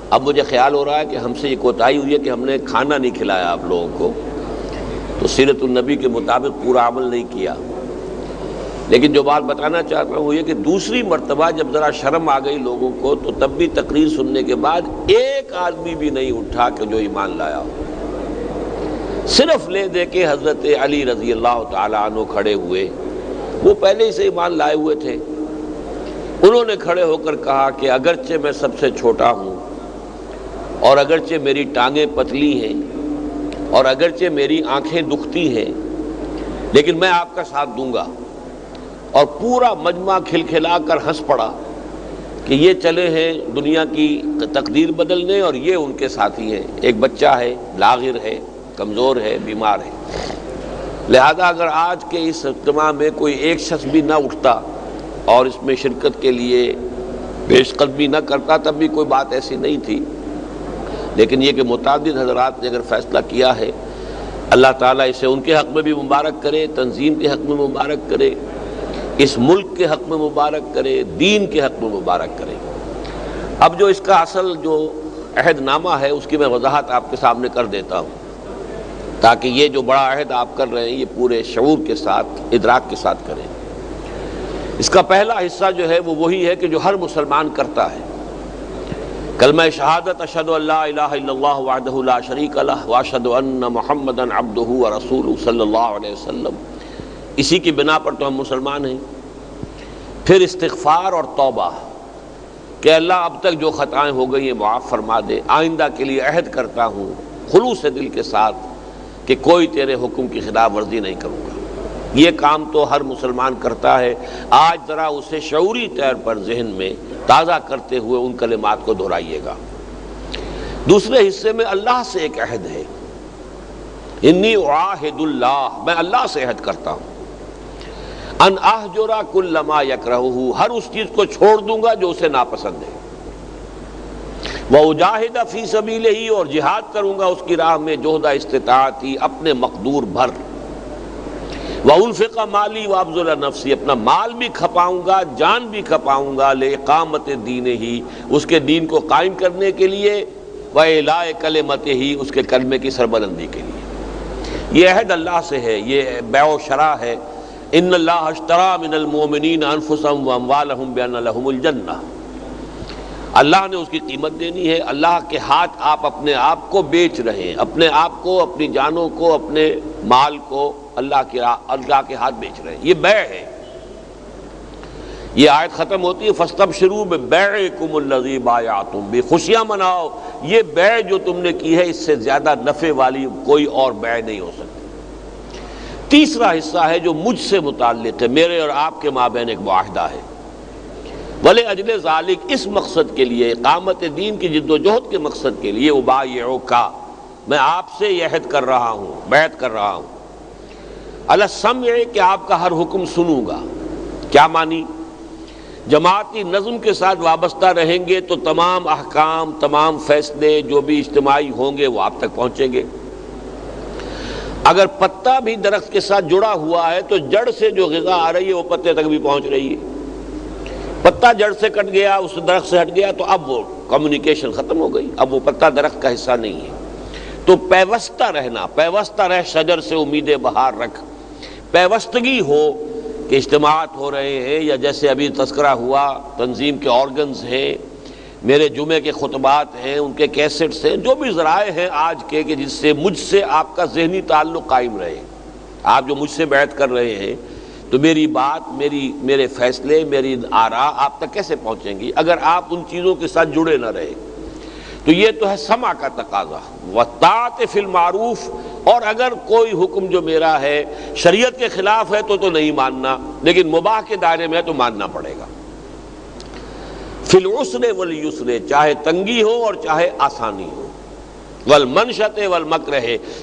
اب مجھے خیال ہو رہا ہے کہ ہم سے یہ کوتاہی ہوئی ہے کہ ہم نے کھانا نہیں کھلایا آپ لوگوں کو، تو سیرت النبی کے مطابق پورا عمل نہیں کیا۔ لیکن جو بات بتانا چاہتا ہوں وہ یہ کہ دوسری مرتبہ جب ذرا شرم آ گئی لوگوں کو تو تب بھی تقریر سننے کے بعد ایک آدمی بھی نہیں اٹھا کہ جو ایمان لایا ہو۔ صرف لے دے کے حضرت علی رضی اللہ تعالیٰ عنہ کھڑے ہوئے، وہ پہلے ہی سے ایمان لائے ہوئے تھے۔ انہوں نے کھڑے ہو کر کہا کہ اگرچہ میں سب سے چھوٹا ہوں، اور اگرچہ میری ٹانگیں پتلی ہیں، اور اگرچہ میری آنکھیں دکھتی ہیں، لیکن میں آپ کا ساتھ دوں گا۔ اور پورا مجمع کھلکھلا کر ہنس پڑا کہ یہ چلے ہیں دنیا کی تقدیر بدلنے اور یہ ان کے ساتھی ہیں، ایک بچہ ہے، لاغر ہے، کمزور ہے، بیمار ہے۔ لہذا اگر آج کے اس اجتماع میں کوئی ایک شخص بھی نہ اٹھتا اور اس میں شرکت کے لیے پیش قدمی نہ کرتا تب بھی کوئی بات ایسی نہیں تھی، لیکن یہ کہ متعدد حضرات نے اگر فیصلہ کیا ہے، اللہ تعالیٰ اسے ان کے حق میں بھی مبارک کرے، تنظیم کے حق میں مبارک کرے، اس ملک کے حق میں مبارک کرے، دین کے حق میں مبارک کرے۔ اب جو اس کا اصل جو عہد نامہ ہے اس کی میں وضاحت آپ کے سامنے کر دیتا ہوں، تاکہ یہ جو بڑا عہد آپ کر رہے ہیں یہ پورے شعور کے ساتھ، ادراک کے ساتھ کریں۔ اس کا پہلا حصہ جو ہے وہ وہی ہے کہ جو ہر مسلمان کرتا ہے، کلمہ شہادت اشہد ان لا الہ الا اللہ وحدہ لا شریک لہ واشہد ان محمدا عبدہ ورسولہ صلی اللہ علیہ وسلم، اسی کی بنا پر تو ہم مسلمان ہیں۔ پھر استغفار اور توبہ کہ اللہ اب تک جو خطائیں ہو گئی ہیں معاف فرما دے، آئندہ کے لیے عہد کرتا ہوں خلوص دل کے ساتھ کہ کوئی تیرے حکم کی خلاف ورزی نہیں کروں گا۔ یہ کام تو ہر مسلمان کرتا ہے، آج ذرا اسے شعوری طور پر ذہن میں تازہ کرتے ہوئے ان کلمات کو دہرائیے گا۔ دوسرے حصے میں اللہ سے ایک عہد ہے، انی اعاہد اللہ، میں اللہ سے عہد کرتا ہوں، ان اہجر کل ما یکرہہ، ہر اس چیز کو چھوڑ دوں گا جو اسے ناپسند ہے، وَأُجَاهِدَ فِي سَبِيلِهِ، اور جہاد کروں گا اس کی راہ میں جہد استطاعتی، اپنے مقدور بھر، وَأُنفِقَ مَالِي وَأَبْذُلَ نَفْسِي، اپنا مال بھی کھپاؤں گا، جان بھی کھپاؤں گا، لِإِقَامَةِ دِينِهِ، اس کے دین کو قائم کرنے کے لیے، وَإِعْلَاءِ كَلِمَتِهِ، اس کے کلمے کی سربلندی کے لیے۔ یہ عہد اللہ سے ہے، یہ بیع و شراء ہے، ان اللہ اشترى من المؤمنین انفسهم واموالهم بان لهم الجنہ، اللہ نے اس کی قیمت دینی ہے۔ اللہ کے ہاتھ آپ اپنے آپ کو بیچ رہے ہیں، اپنے آپ کو، اپنی جانوں کو، اپنے مال کو اللہ کے ہاتھ بیچ رہے ہیں، یہ بیع ہے۔ یہ آیت ختم ہوتی ہے فاستبشروا ببیعکم الذی بایعتم بہ، خوشیاں مناؤ، یہ بیع جو تم نے کی ہے اس سے زیادہ نفع والی کوئی اور بیع نہیں ہو سکتی۔ تیسرا حصہ ہے جو مجھ سے متعلق ہے، میرے اور آپ کے مابین ایک معاہدہ ہے، وَلِأَجْلِ ذَلِكَ، اس مقصد کے لیے، اقامت دین کی جد و جہد کے مقصد کے لیے، اُبَایِعُکَ، میں آپ سے یہ عہد کر رہا ہوں، بیعت کر رہا ہوں، عَلَى السَّمْعِ، کہ آپ کا ہر حکم سنوں گا۔ کیا مانی؟ جماعتی نظم کے ساتھ وابستہ رہیں گے تو تمام احکام، تمام فیصلے جو بھی اجتماعی ہوں گے وہ آپ تک پہنچیں گے۔ اگر پتا بھی درخت کے ساتھ جڑا ہوا ہے تو جڑ سے جو غذا آ رہی ہے وہ پتے تک بھی پہنچ رہی ہے۔ پتا جڑ سے کٹ گیا، اس درخت سے ہٹ گیا تو اب وہ کمیونیکیشن ختم ہو گئی، اب وہ پتا درخت کا حصہ نہیں ہے۔ تو پیوستہ رہنا، پیوستہ رہ شجر سے امید بہار رکھ، پیوستگی ہو کہ اجتماعات ہو رہے ہیں، یا جیسے ابھی تذکرہ ہوا تنظیم کے آرگنز ہیں، میرے جمعے کے خطبات ہیں، ان کے کیسٹس ہیں، جو بھی ذرائع ہیں آج کے کہ جس سے مجھ سے آپ کا ذہنی تعلق قائم رہے۔ آپ جو مجھ سے بیعت کر رہے ہیں تو میری بات، میرے فیصلے، میری آراء آپ تک کیسے پہنچیں گی اگر آپ ان چیزوں کے ساتھ جڑے نہ رہے؟ تو یہ تو ہے سمع کا تقاضا، وَطَاعَةِ فِي الْمَعْرُوفِ، اور اگر کوئی حکم جو میرا ہے شریعت کے خلاف ہے تو نہیں ماننا، لیکن مباح کے دائرے میں ہے تو ماننا پڑے گا۔ فی العسر والیسر، چاہے تنگی ہو اور چاہے آسانی ہو، والمنشط والمکرہ،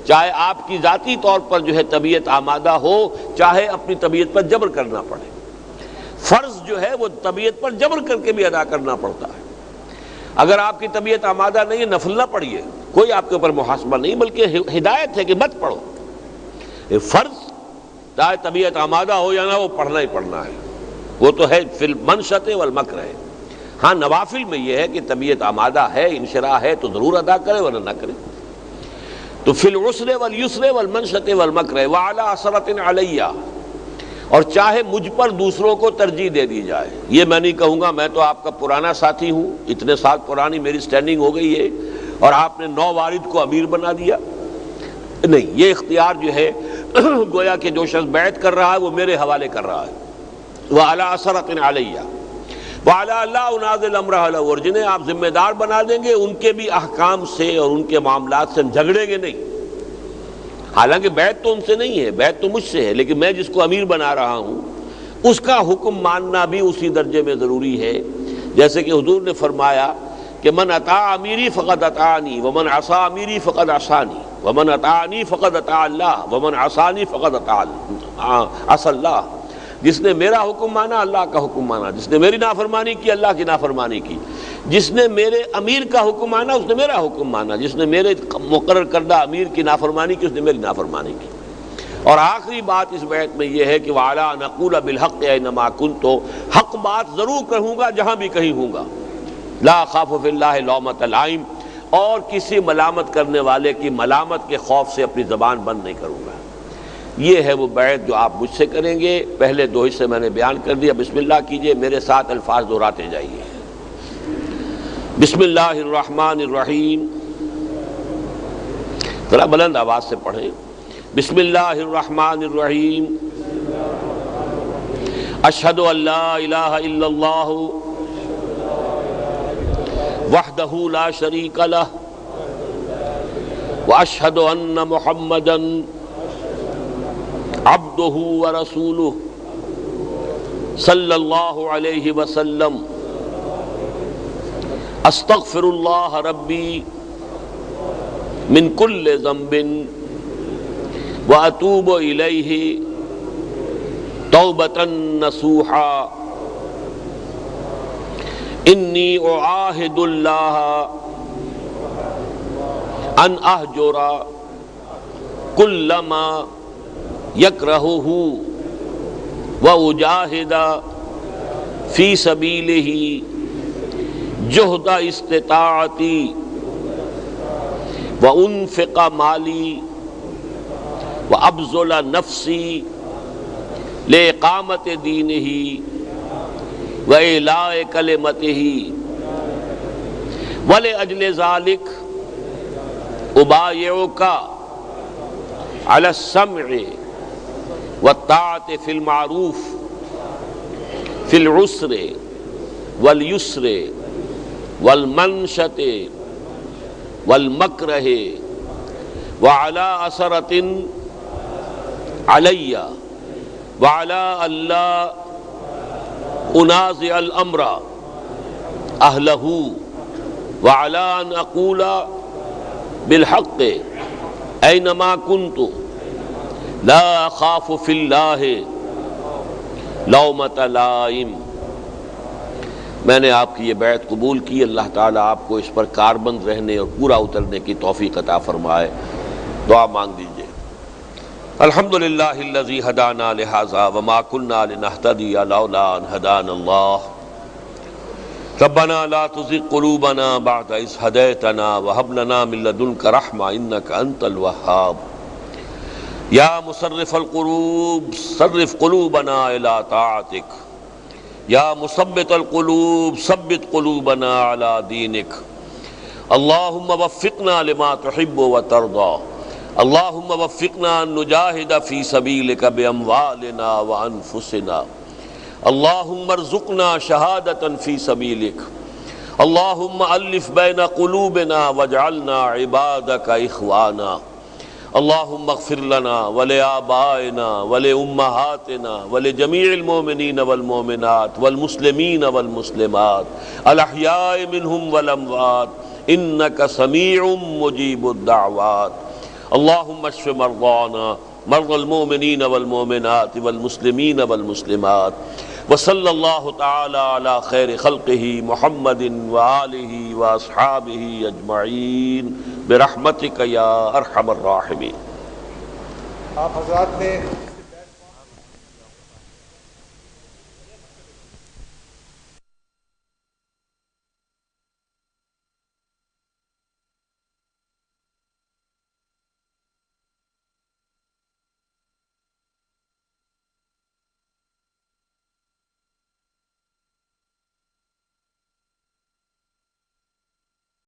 چاہے آپ کی ذاتی طور پر جو ہے طبیعت آمادہ ہو، چاہے اپنی طبیعت پر جبر کرنا پڑے۔ فرض جو ہے وہ طبیعت پر جبر کر کے بھی ادا کرنا پڑتا ہے۔ اگر آپ کی طبیعت آمادہ نہیں ہے نفل نہ پڑھیے، کوئی آپ کے اوپر محاسبہ نہیں، بلکہ ہدایت ہے کہ مت پڑھو۔ فرض چاہے طبیعت آمادہ ہو یا نہ، وہ پڑھنا ہی پڑھنا ہے، وہ تو ہے فی المنشط والمکرہ۔ ہاں نوافل میں یہ ہے کہ طبیعت آمادہ ہے، انشراح ہے تو ضرور ادا کرے ورنہ نہ کرے۔ تو فی العسر والیسر والمنشط والمکرہ وعلی عثرۃ علیہ، اور چاہے مجھ پر دوسروں کو ترجیح دے دی جائے۔ یہ میں نہیں کہوں گا میں تو آپ کا پرانا ساتھی ہوں، اتنے سال پرانی میری سٹینڈنگ ہو گئی ہے اور آپ نے 9 وارد کو امیر بنا دیا، نہیں، یہ اختیار جو ہے گویا کہ جو شخص بیعت کر رہا ہے وہ میرے حوالے کر رہا ہے۔ وعلی عثرۃ علیہ وعلی اللہ انازل امرہ، اور جنہیں آپ ذمہ دار بنا دیں گے ان کے بھی احکام سے اور ان کے معاملات سے ہم جھگڑیں گے نہیں۔ حالانکہ بیعت تو ان سے نہیں ہے، بیعت تو مجھ سے ہے، لیکن میں جس کو امیر بنا رہا ہوں اس کا حکم ماننا بھی اسی درجے میں ضروری ہے۔ جیسے کہ حضور نے فرمایا کہ من اطاع امیری فقد اطاعنی ومن عصی امیری فقد عصانی، ومن اطاعنی فقد اطاع اللہ ومن عصانی فقد عصى اللہ. جس نے میرا حکم مانا اللہ کا حکم مانا، جس نے میری نافرمانی کی اللہ کی نافرمانی کی، جس نے میرے امیر کا حکم مانا اس نے میرا حکم مانا، جس نے میرے مقرر کردہ امیر کی نافرمانی کی اس نے میری نافرمانی کی. اور آخری بات اس بیت میں یہ ہے کہ وَعَلَىٰ نَقُولَ بِالْحَقِّ أَيْنَمَا كُنتُ، حق بات ضرور کہوں گا جہاں بھی کہیں ہوں گا. لا خاف فی اللہ لومۃ لائم، اور کسی ملامت کرنے والے کی ملامت کے خوف سے اپنی زبان بند نہیں کروں گا. یہ ہے وہ بیعت جو آپ مجھ سے کریں گے. پہلے دو حصے میں نے بیان کر دیا. بسم اللہ کیجئے، میرے ساتھ الفاظ دہراتے جائیے. بسم اللہ الرحمن الرحیم. ذرا بلند آواز سے پڑھیں. بسم اللہ الرحمن الرحیم. اشہد ان لا الہ الا اللہ وحدہ لا شریک لہ واشہد ان محمدا عبدہ ورسولہ صلی اللہ علیہ وسلم. استغفر اللہ ربی من کل ذنب واتوب الیہ توبۃ نصوحا. انی اعاہد اللہ ان اہجر کل ما یکرہہ واجاہد فی سبیلہ جہد استطاعتی وانفق مالی وابذل نفسی لإقامت دینہ وإعلاء کلمتہ ولأجل ذلک ابایعک علی السمع والطاعۃ فی المعروف فی العسر والیسر والمنشط والمکرہ وعلی اثرۃ علی وعلی اللہ انازع الامر اہلہ وعلی ان اقول بالحق اینما کنت لا اخاف فی اللہ لومۃ لائم. میں نے آپ کی یہ بیعت قبول کی. اللہ تعالیٰ آپ کو اس پر کاربند رہنے اور پورا اترنے کی توفیق عطا فرمائے. دعا مانگ دیجیے. الحمدللہ الذی ہدانا لہذا وما کنا لنہتدی لولا ان ہدانا اللہ. ربنا لا تزغ قلوبنا بعد اذ ہدیتنا وہب لنا من لدنک رحمہ انک انت الوہاب. یا مصرف القلوب صرف قلوبنا الی طاعتک. یا مثبت القلوب ثبت قلوبنا علی دینک. اللہم وفقنا لما تحب وترضى. اللہم وفقنا ان نجاہد فی سبیلک باموالنا وانفسنا. اللہم ارزقنا شہادتا فی سبیلک. اللہم الف بین قلوبنا واجعلنا عبادک اخوانا. اللہم اغفر لنا ولآبائنا ولأمہاتنا ولجمیع المؤمنین والمؤمنات والمسلمین والمسلمات الاحیاء منہم والاموات انک سمیع مجیب الدعوات. اللہم اشف مرضانا مرضى المؤمنین والمؤمنات والمسلمین والمسلمات. وصلی اللہ تعالی علی خیر خلقہ محمد وآلہ واصحابہ اجمعین برحمتک یا ارحم الراحمین. آپ حضرات نے